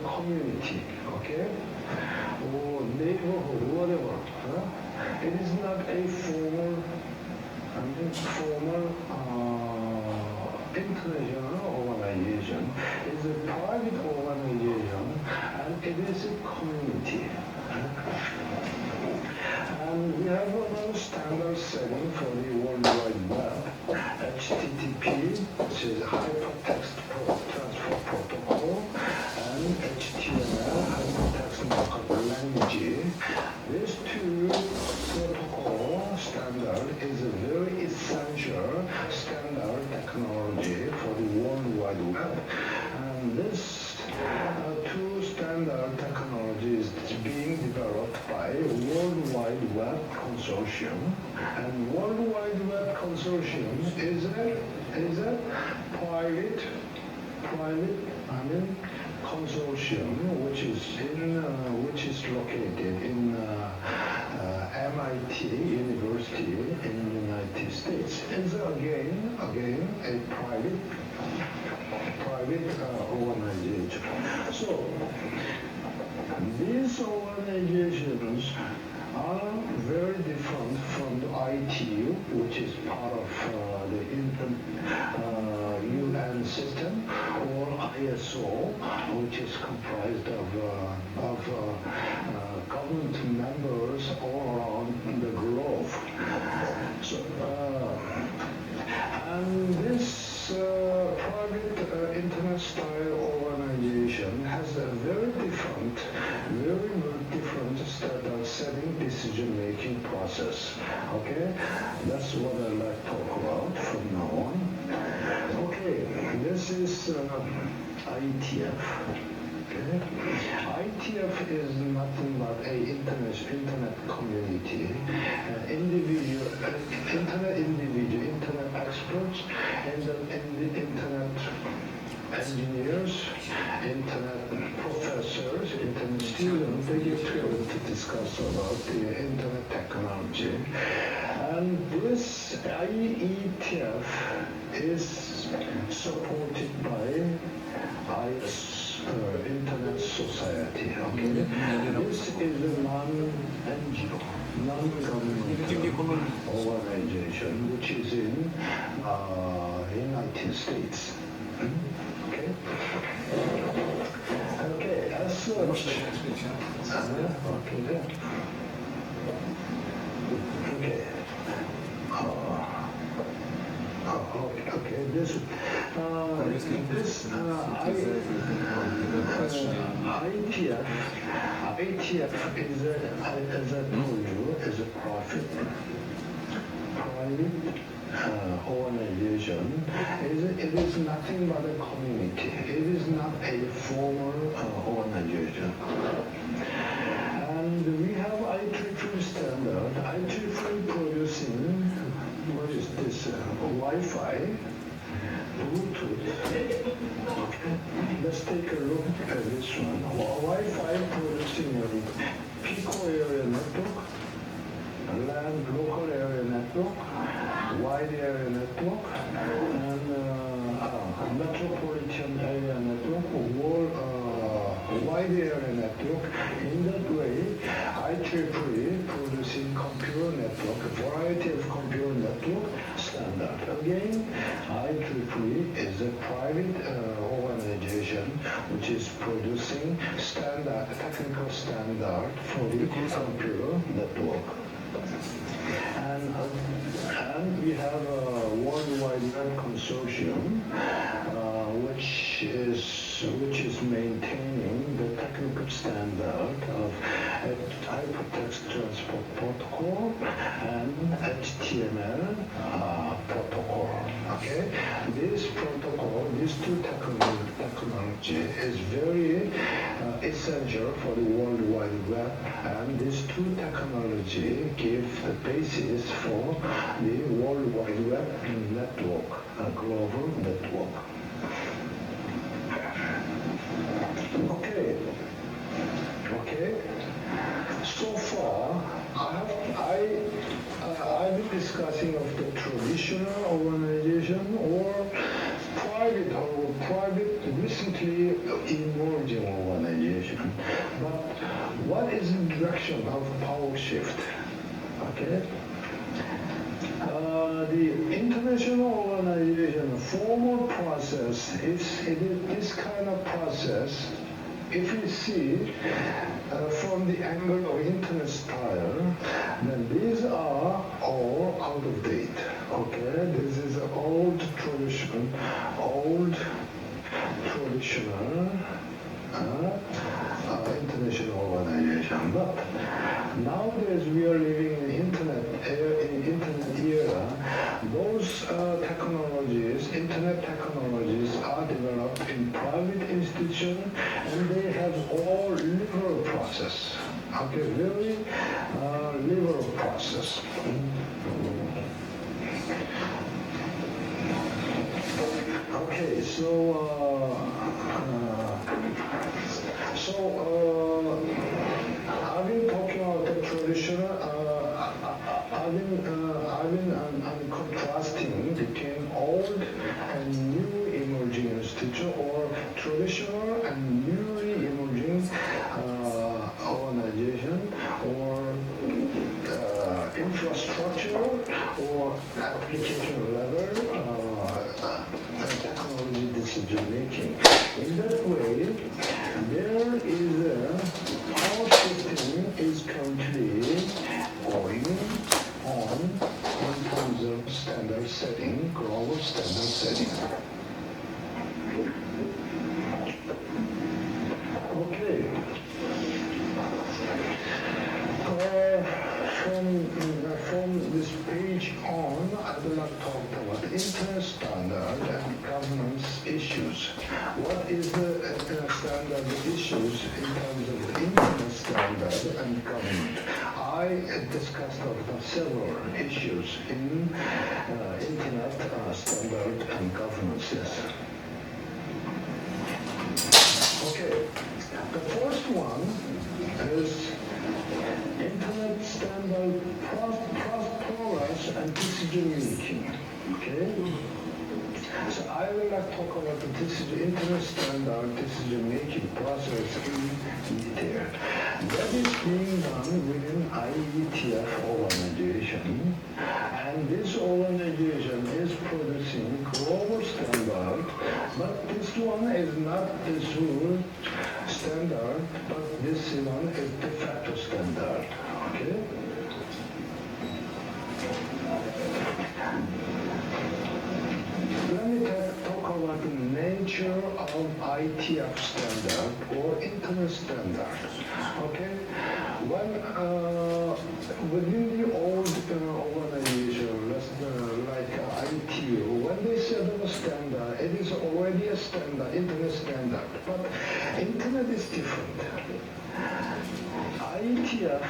community, okay? Or neighborhood, whatever. It is not a formal international organization. It's a private organization, and it is a community. And we have another standard setting for the World Wide Web, HTTP, which is Hypertext Transfer Protocol, and HTML, Hypertext Markup Language. These two protocol standard is a very essential standard technology for the World Wide Web. And this two standard technologies is being developed by World Wide Web Consortium. And World Wide Web Consortium is a private consortium which is located in MIT University in the United States. It's again a private organization. So these organizations are very different from the ITU, which is part of the UN system, or ISO, which is comprised of government members all around the globe. So, and this private internet-style organization has a very different standard-setting decision-making process. Okay, that's what I'd like to talk about from now on. Okay, this is ITF. Okay. ITF is nothing but a internet community, internet experts, and internet engineers, internet professors, internet students, they get together to discuss about the internet technology. And this IETF is supported by Internet Society. Okay? This is a non-NGO, non-governmental organization which is in United States. Okay? Okay, as such. Okay. Okay, this ITF is, as I told you, is a private organization. It is nothing but a community. It is not a formal organization. And we have IEEE standard. IEEE producing, what is this, Wi-Fi, Bluetooth. Let's take a look at this one. Wi-Fi producing a Pico area network, LAN local area network, wide area network, and metropolitan area network, wide area network. In that way, IEEE producing computer network, a variety of computer network standard. Again, IEEE is a private organization which is producing standard, technical standard for the computer network. And we have a worldwide web consortium which is maintaining the technical standard of hypertext transport protocol and HTML protocol. Okay, this protocol, these two technology is very essential for the World Wide Web, and these two technology give the basis for the World Wide Web network, a global network. Okay. So far, I've been discussing of the traditional organization or private recently emerging organization. But what is the direction of power shift? Okay. The international organization formal process it is this kind of process. If you see from the angle of internet style, then these are all out of date. Okay, this is old traditional international organization. But nowadays we are living in internet era. Those technologies, internet technologies, are developed in private institutions, and they have all liberal process. Okay, very liberal process. Okay, so I've been talking about the traditional. I've been contrasting between old and new emerging institution, or traditional and newly emerging organization, or application level technology decision making. In that way, there is our system is currently going on in terms of standard setting, global standard setting. Okay. From this page on, I will not talk about internet standard and governance issues. What is the internet standard issues in terms of the internet standard and government? I discussed several issues in internet standard and governance. Yes. Okay. The first one is internet standard progress and decision making. Okay? So I will not talk about the internet standard decision making process in detail. That is being done within IETF organization, and this organization is producing global standard, but this one is not the true standard, but this one is de facto standard. Okay? Let me talk about the nature of IETF standard or internet standard. Okay? When within the old organization, like ITU, when they set up a standard, it is already a standard, internet standard. But internet is different. IETF,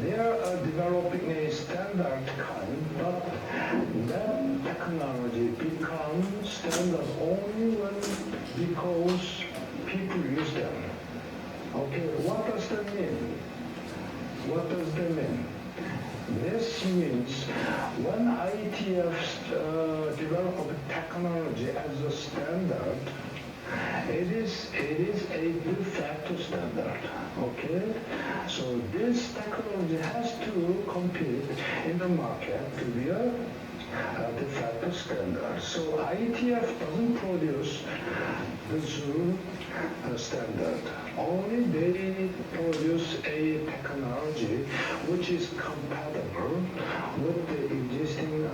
they are developing a standard kind, but that technology becomes standard only because people use them. Okay, what does that mean? What does that mean? This means when IETF develop a technology as a standard, it is a de facto standard. Okay, so this technology has to compete in the market to be a de facto standard. So IETF doesn't produce the true standard. Only they produce a technology which is compatible with the existing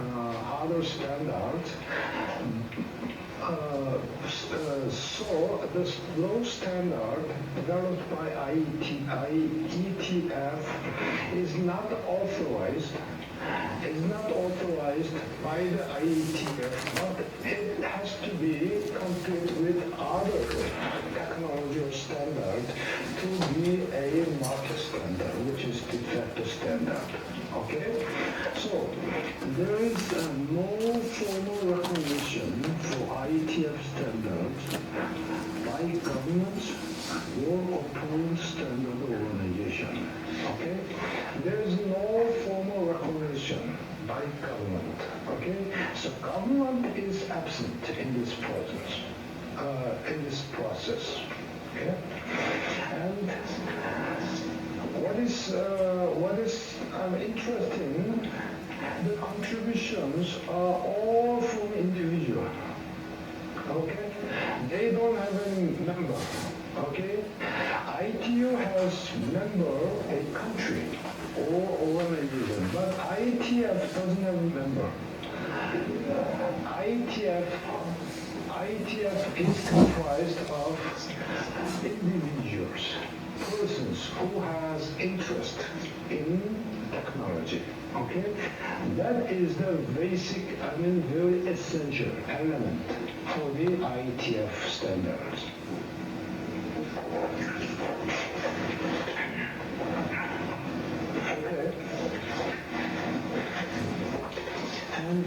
other standards. So those standard developed by IETF is not authorized by the IETF, but it has to be compared with other technology or standard to be a market standard, which is de facto standard. Okay? So there is no formal recognition for IETF standards by governments or approved standard organization. Okay? There is no formal recognition by government. Okay? So government is absent in this process. Okay? And what is interesting, the contributions are all from individual. Okay? They don't have any member. Okay? ITU has member a country or organization, but IETF doesn't have a member. IETF is comprised of individuals, persons who has interest in technology. Okay? That is the basic, very essential element for the IETF standards. Okay. And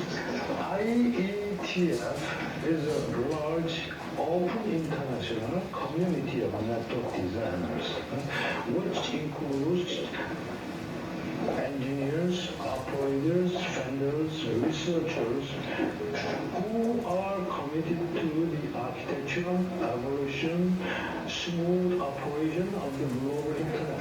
IETF is a large, open international community of network designers, which includes engineers, operators, vendors, researchers who are committed to the architectural evolution, smooth operation of the global internet,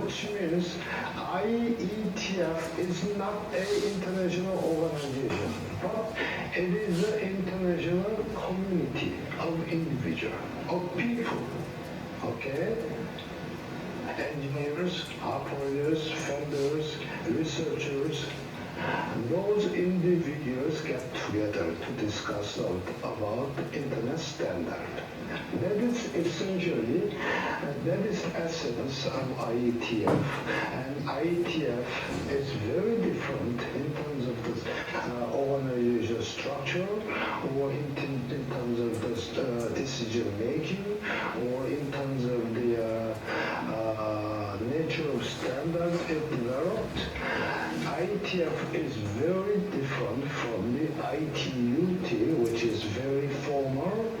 which means IETF is not an international organization, but it is an international community of individuals, of people, okay? Engineers, operators, vendors, researchers, those individuals get together to discuss about internet standard. That is essentially, that is essence of IETF. And IETF is very different in terms of the organizational structure, or in terms of the decision making, or in terms of the nature of standards it developed. IETF is very different from the ITUT, which is very formal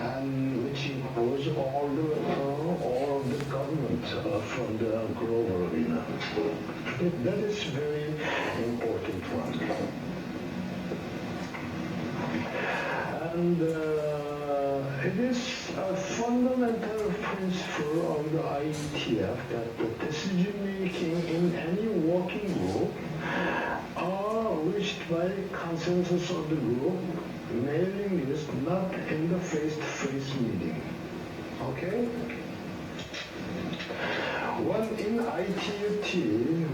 and which includes all of the government from the global arena. That is very important one. And it is a fundamental principle of the IETF that the decision making in any working group are reached by consensus of the group, mailing list, not in the face-to-face meeting. Okay? When in ITUT,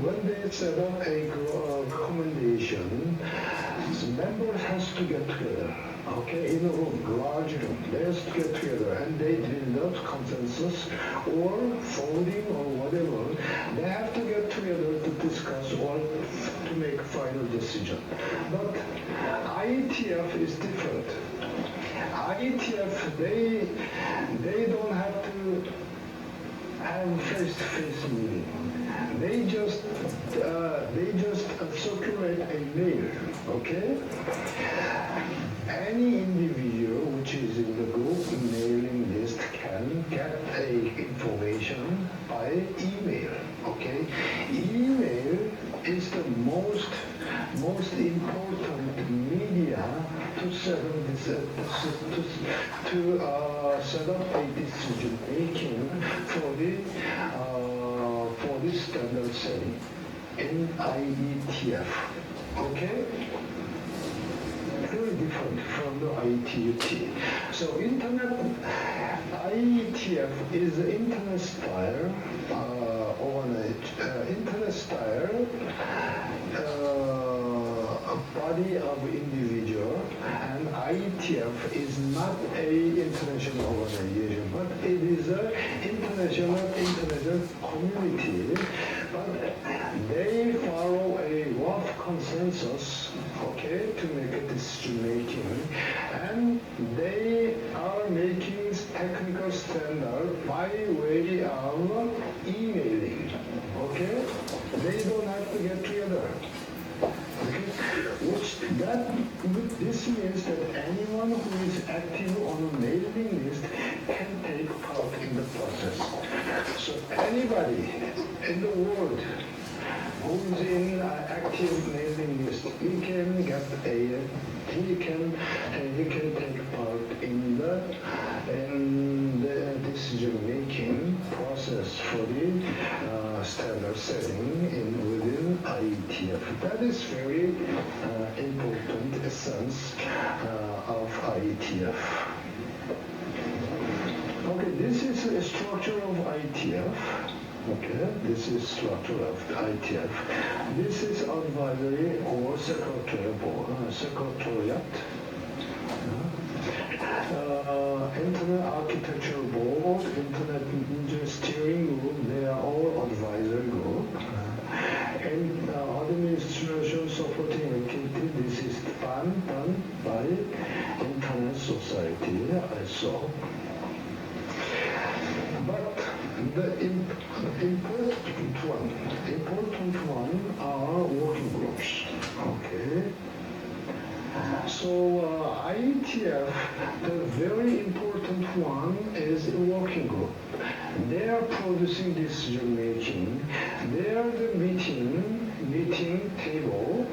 when they set up a recommendation, members has to get together, okay, in a room, large room. They have to get together and they develop consensus or voting or whatever. They have to get together to discuss or to make a final decision. But IETF is different. IETF, they don't have to have face-to-face meeting. They just circulate a mail, okay? Any individual which is in the group mailing list can get information by email, okay? Email is the most important media to set up this, set up a decision making for the standard setting in IETF. Okay? Very different from the ITUT. So IETF is the internet style body of individual, and IETF is not a international organization, but it is a international community. But they follow a rough consensus, okay, to make a decision making, and they are making technical standard by way of emailing, okay? They don't have to get together. This means that anyone who is active on a mailing list can take part in the process. So anybody in the world who is in active mailing list, he can take part in the decision-making process for the standard setting within IETF. That is very important essence of IETF. Okay, this is a structure of IETF. Okay, this is structure of IETF. This is advisory or secretariat. Internet Architecture Board, Internet Ninja Steering Group, they are all advisory group. And administration supporting activity, this is done by Internet Society, I saw. But the important one are working groups, okay? So IETF, the very important one is a working group. They are producing decision making. They are the meeting table.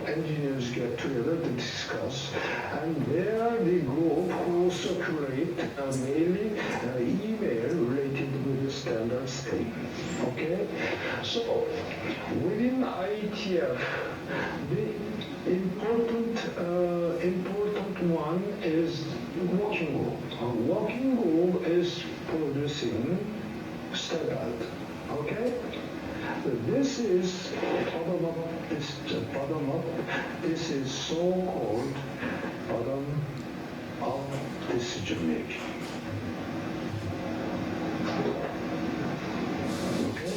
Engineers get together to discuss, and they are the group who circulate mainly email related with the standard scheme. Okay, so within IETF, the important one is working group. Working group is producing standard. Okay. This is bottom up. This is so-called bottom up decision making. Okay.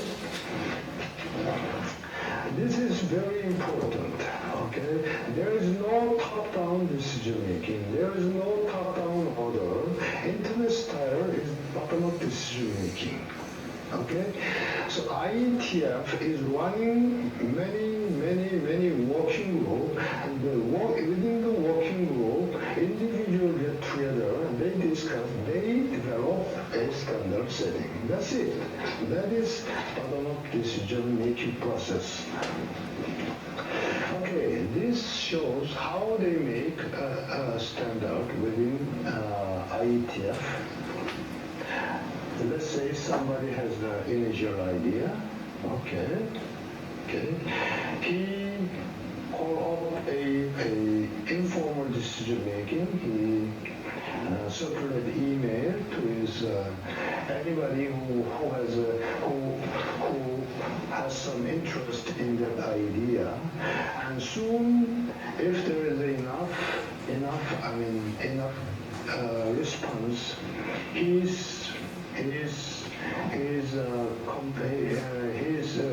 This is very important. Okay. There is no top-down decision making. There is no top-down order. Internet style is bottom-up decision making. Okay, so IETF is running many working group, and within the working group, individuals get together and they discuss, they develop a standard setting. That's it. That is bottom-up decision-making process. Okay, this shows how they make a standard within IETF. Let's say somebody has the initial idea. Okay. He call up a informal decision making. He circulate email to his anybody who has some interest in that idea, and soon, if there is enough response, he's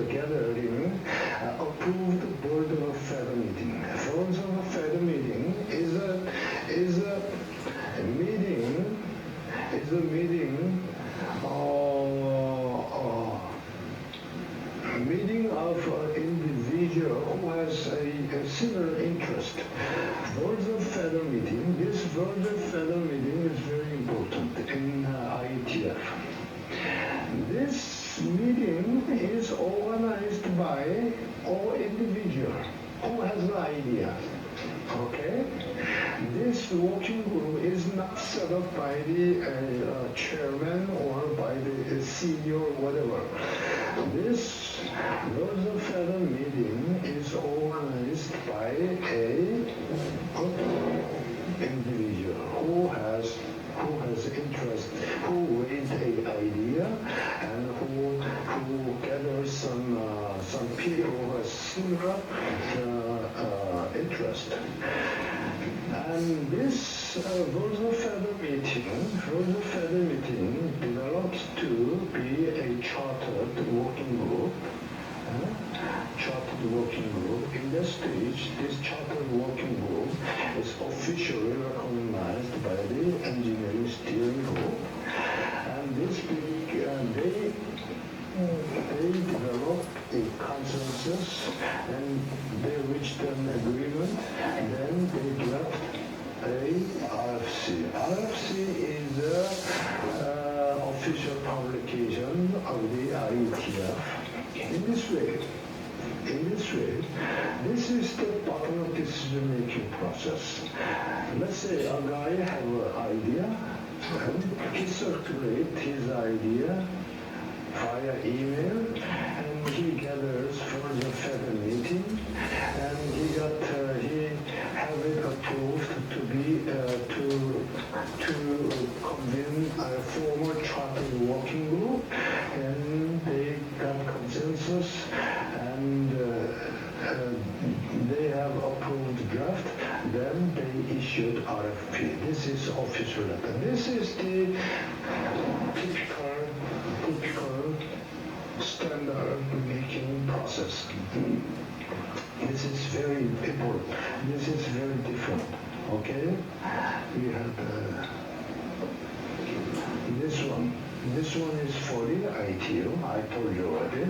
gathering approved board of feather meeting. Board of feather meeting is a meeting of individual who has a similar interest. Board of feather meeting. This board of feather meeting is very important in IETF. This meeting is organized by all individual who has an idea. Okay? This working group is not set up by the chairman or by the CEO or whatever. This Board of Feather meeting is organized by a individual who has interest, who raised an idea, and who gathers some people who have similar interest. And this Board of Feather meeting develops to be a chartered working group. In this stage, this chartered working group is officially recognized by the engineering steering group, and they develop a consensus, and they reach an agreement, and then they draft a RFC. RFC is the official publication of the IETF. In this way, this is the bottom-up decision-making process. Let's say a guy has an idea, and he circulates his idea via email, and he gathers for the feather meeting, and he have it approved to convene a formal chartered working group, and they got consensus, and they have approved draft. Then they issued RFP. This is official letter. This is the typical standard making process. This is very important. This is very different. Okay? We have this one. This one is for the ITU. I told you already.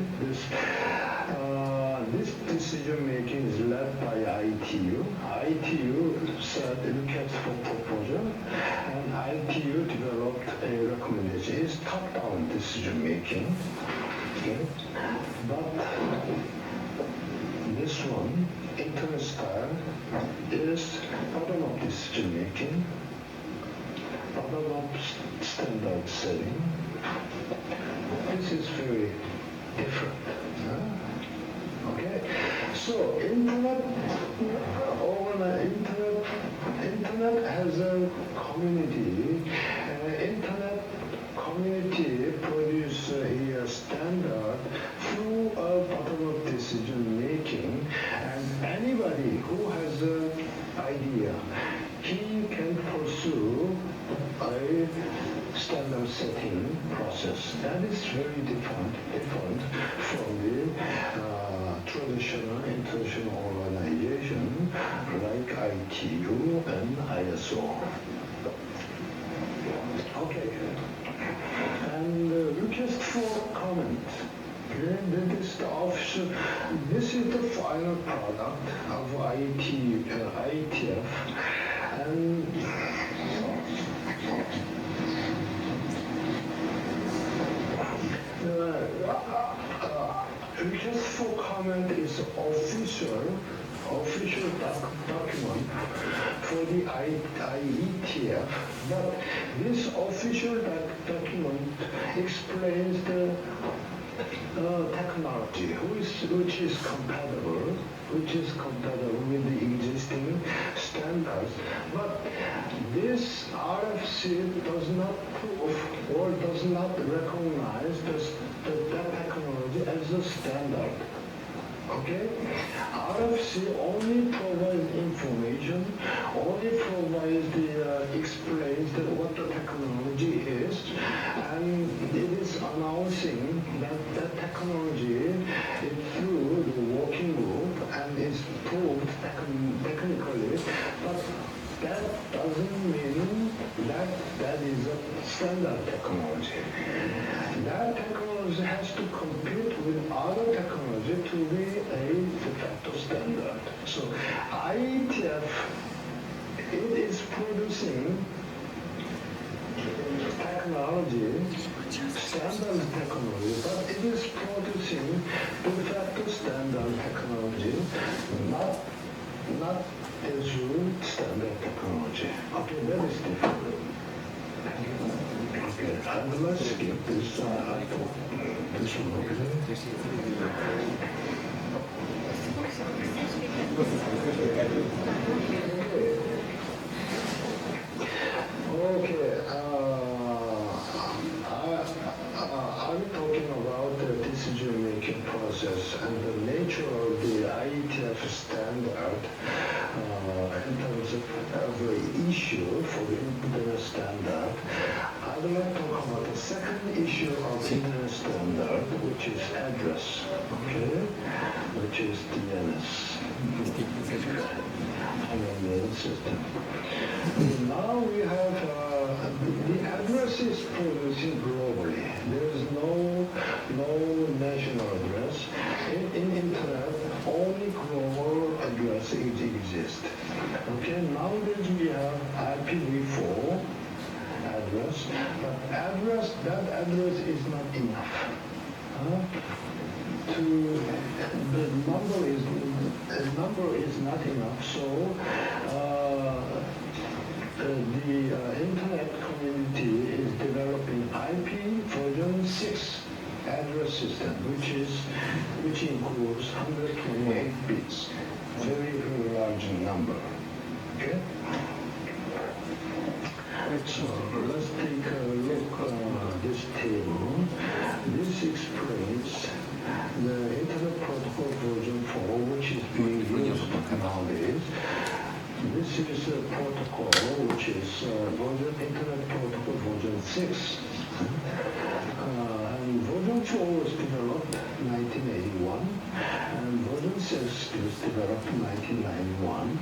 This decision making is led by ITU. ITU said look at for proposal, and ITU developed a recommendation. It's top-down decision making. Okay? But this one, internet style, is bottom-up decision making. standard setting. This is very different. Okay, so internet has a community. Internet community produce a standard through a bottom-up decision making, and anybody who has an idea, he can pursue a standard setting process. That is very different from the traditional international organization like ITU and ISO. Okay, and request for comment. This is the final product of ITF, and request for comment is official document for the IETF, but this official document explains the technology which is compatible with the existing standards, but this RFC does not prove or does not recognize that technology as a standard. Okay? RFC only provides information, only provides explains what the technology is, and it is announcing that technology is through the working group and is proved technically, but that doesn't mean that is a standard technology. That technology has to compete with other technology to be a de facto standard. So IETF, it is producing technology, standard technology, but it is producing de facto standard technology, not Azure standard technology. Okay, that is different. Okay, and let's skip this one, okay, I'm talking about the decision-making process and the nature of the IETF standard in terms of the issue for the internet standard. I'd like to talk about the second issue of internet standard, which is address, okay, which is DNS, domain system. Now we have the address is producing globally. There is no national address. In internet, only global addresses exist. Okay, nowadays we have IPv4 address, but that address is not enough. The number is not enough. So the internet community is developing IP version 6 address system, which includes 128 bits, very large number. Okay. So let's take a look at this table. This explains the Internet Protocol version 4, which is being used nowadays. This is a protocol which is Internet Protocol version 6. And version 4 was developed in 1981, and version 6 was developed in 1991.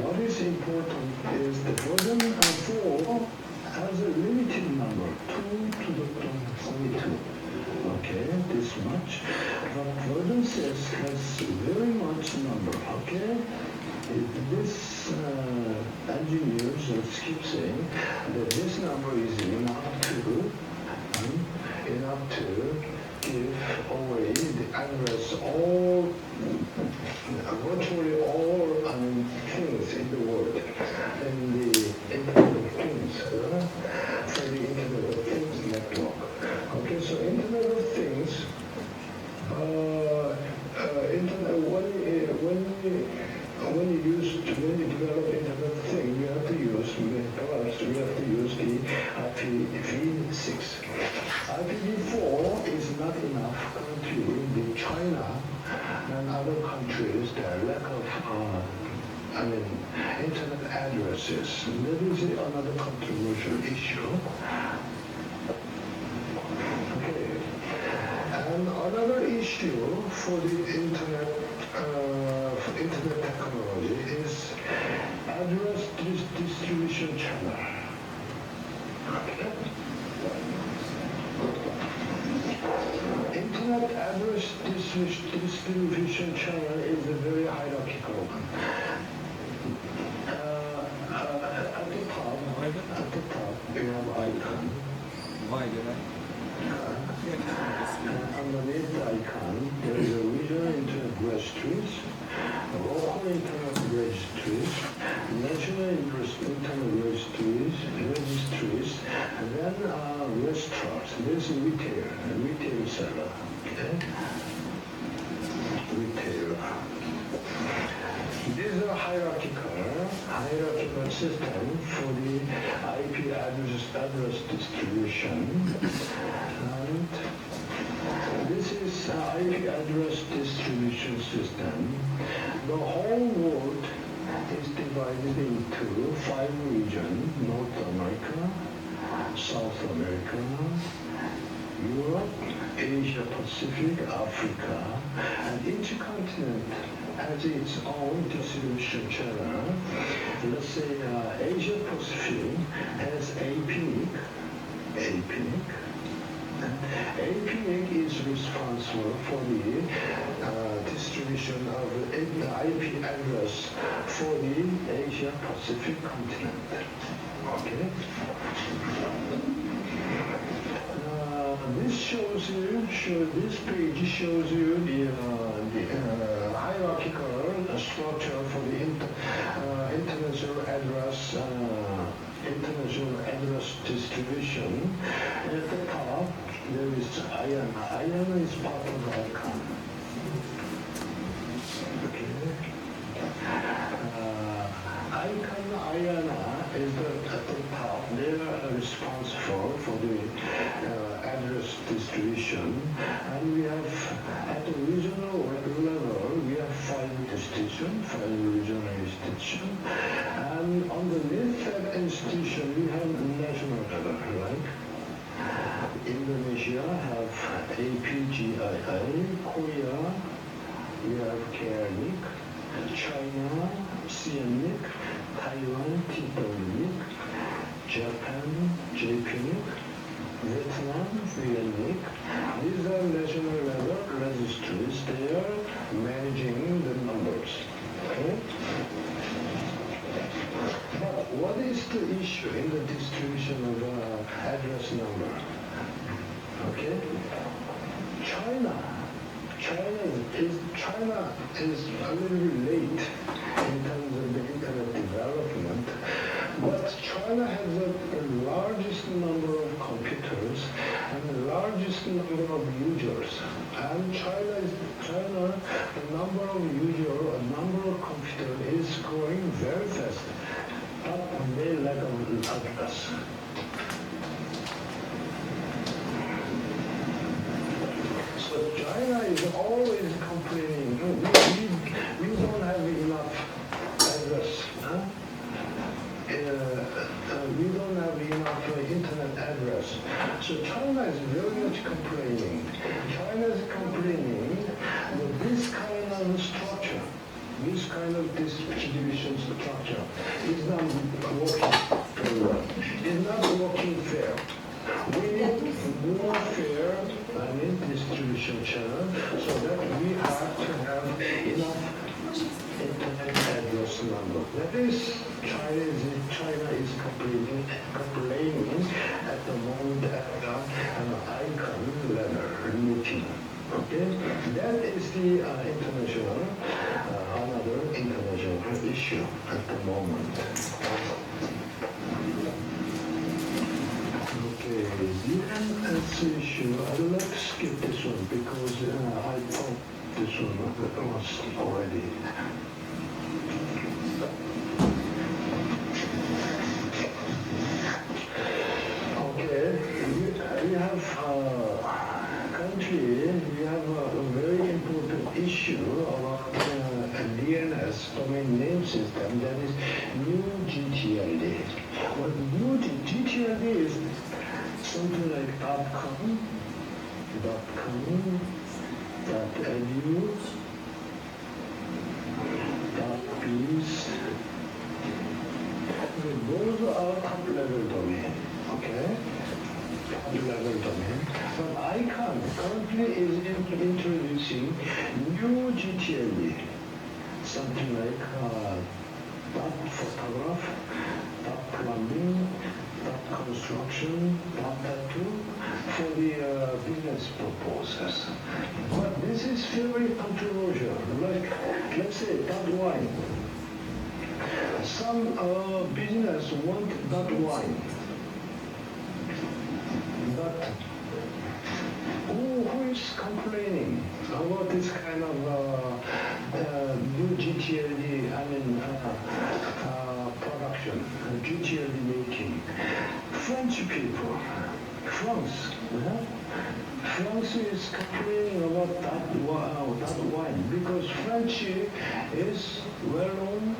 What is important is the version 4 has a limited number, 2 to the only 2. Okay, this much. But version 6 has very much number, okay? This engineers keep saying that this number is enough to give away the address virtually all things in the world, in the internet of things, for the enough country in China and other countries that lack of internet addresses. That is another controversial issue. Okay. And another issue for the internet technology is address distribution channel. Okay. Internet address distribution channel is a very hierarchical one. At the top, you have icon. Why did I? Underneath the icon, there is a regional internet registries, local internet registries, national internet registries, and then restaurants. This is retail seller. Okay? Retail. These are hierarchical system for the IP address distribution. And this is IP address distribution system. The whole world is divided into 5 regions: North America, South America, Europe, Asia Pacific, Africa, and each continent has its own distribution channel. Let's say Asia Pacific has APNIC. APNIC is responsible for the distribution of the IP address for the Asia Pacific continent. Okay. This page shows you the hierarchical structure for the international address distribution. At the top, there is IANA. IANA is part of the icon. Okay. IANA is at the top. They are responsible for the address distribution, and we have at the regional level we have 5 regional institutions, and underneath that institution we have national level, like Indonesia have APGII, Korea we have KRNIC, China CNNIC, Taiwan TWNIC, Japan JPNIC, Vietnam VNNIC. These are national level registries. They are managing the numbers. Okay? But what is the issue in the distribution of the address number? Okay? China is a little bit late in terms of the internet development, but China has the largest number of computers and the largest number of users. And China, the number of users, the number of computers is growing very fast, but they lack of address. So China is always complaining, we don't have enough address. Huh? We don't have enough internet address. So China is very much complaining. China is complaining that this kind of structure, this kind of distribution structure is not working very well. It's not working fair. We need more fair distribution channel so that we have to have enough internet address number. That is, China is complaining at the moment at the icon level meeting. Okay, that is the another international issue at the moment. Okay, the NS issue, I'd like to skip this one because I thought this one was already. Okay, we have country system, that is new GTLD. What new GTLD is something like .com, .edu, .biz. Those are top-level domain, okay? Top-level domain. But ICON currently is introducing new GTLD, something like .photograph, .plumbing, .construction, .tattoo for the business purposes. But this is very controversial. Like, let's say .wine. Some business want .wine. But who is complaining about this kind of new GTLD, production, GTLD making? French people, France. France is complaining about that wine because French is well known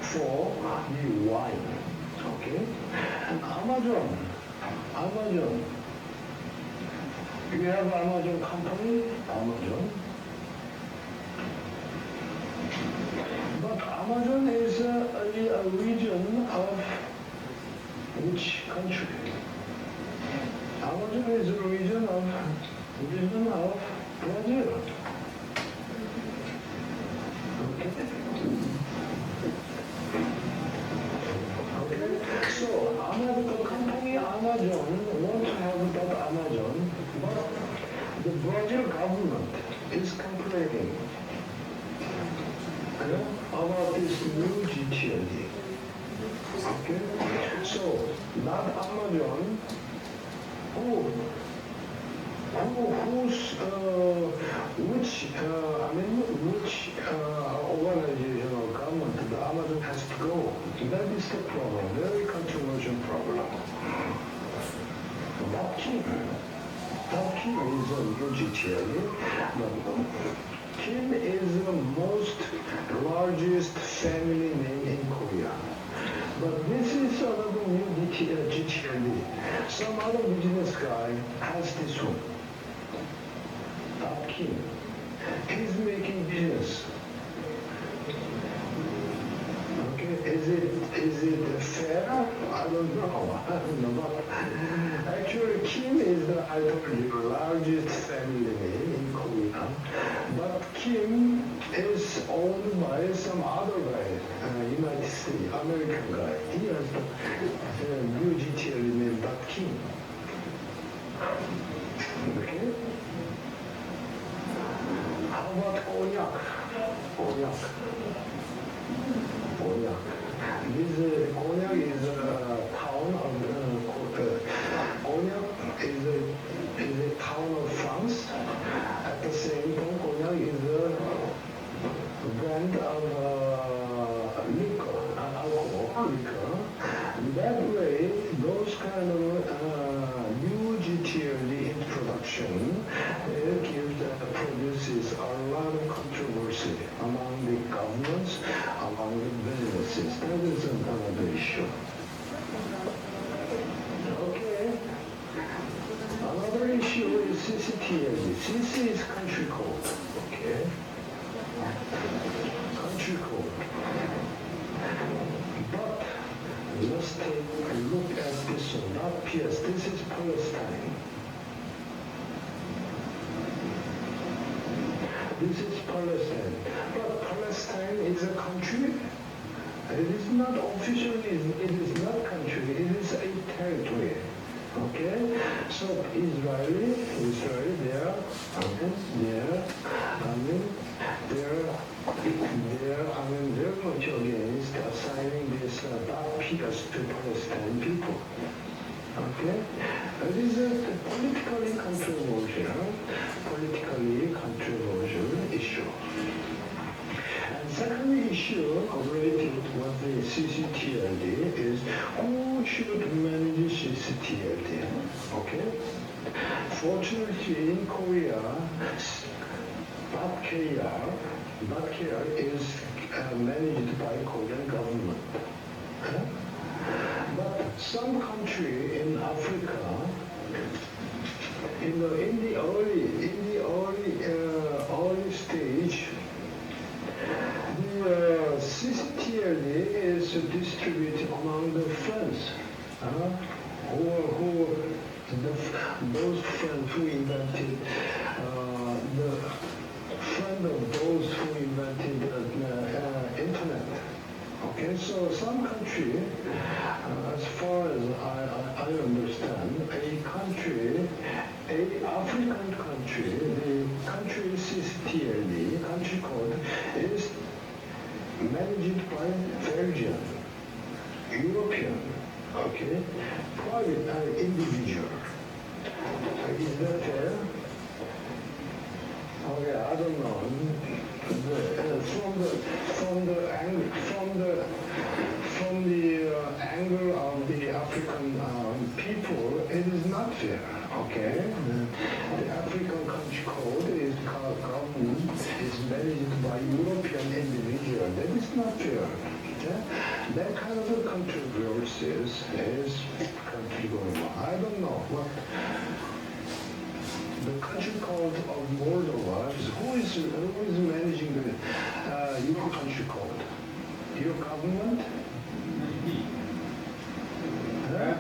for the wine. Okay? And Amazon. You have Amazon company, Amazon. But Amazon is a region of which country? Amazon is a region of Brazil. Okay. So the company Amazon wants to have that Amazon, but the Brazil government is complaining about this new GTLD. Okay? So that Amazon, which organization or government the Amazon has to go? That is the problem, very controversial problem. That Kim is a new GTLD. Kim is the most largest family name in Korea. But this is another new GTLD. Some other business guy has this one. Kim. He's making business. Okay, is it fair? I don't know. But actually, Kim is the largest family name in Korea. But Kim is owned by some other guy, United States, American guy. He has the new GTL name, but Kim. Okay? How about Konyak? Konyak is a town of Konyak is a town of France. At the same time, Konyak is a brand of alcohol liquor. That way, those kind of new GTLD introduction produces a lot of controversy among the governments, among the businesses. That is another issue. Okay. Another issue is CCTLD. CC is country code. Okay. Country code. But let's take a look at this one. Not PS. This is Palestine. This is Palestine. But Palestine is a country. It is not officially, it is not country, it is a territory. Okay? So Israel, they're very much against assigning this PS to Palestine people. Okay? It is a politically controversial issue. And second issue related with the CCTLD is who should manage CCTLD? Okay? Fortunately, in Korea, .kr is managed by Korean government. Huh? But some country in Africa, in the early stage, the CCTLD is distributed among the friends, those friends who invented the friend of those who invented the internet. Okay, so some country, as far as I understand, a African country, the country CCTLD, country code, is managed by Belgian, European, okay, private and individual. Is that fair? Okay, I don't know. From the angle of the African people, it is not fair. Okay, the African country code is government is managed by European individual. That is not fair. Okay? That kind of a controversy is currently going on. I don't know what. The country code of Moldova is who is managing your country code? Your government? Huh?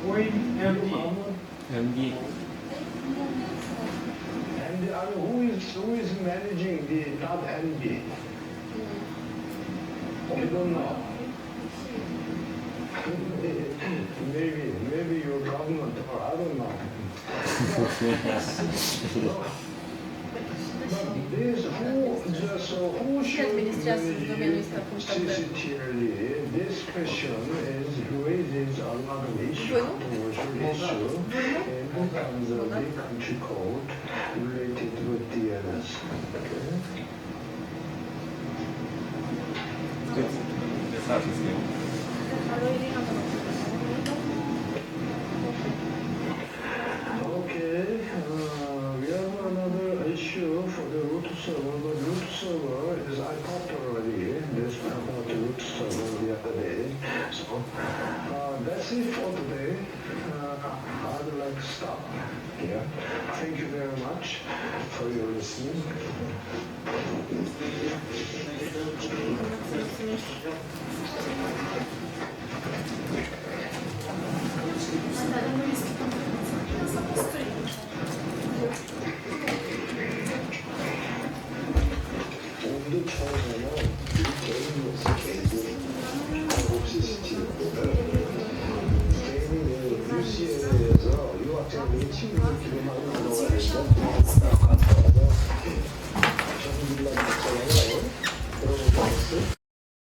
Your government? MD. And who is managing the .NB? You don't know. maybe your government, or I don't know. But this who should manage CCTLD? This question raises a lot of controversial issue in terms of the country code related with DNS. Okay? Okay, we have another issue for the root server. The root server is, I talked already this about the root server the other day. So that's it for today. I'd like to stop here. Thank you very much for your listening. 오늘 처음에는 개인 개인이 UCLA에서 유학생들이 친구들끼리 많이 놀러와서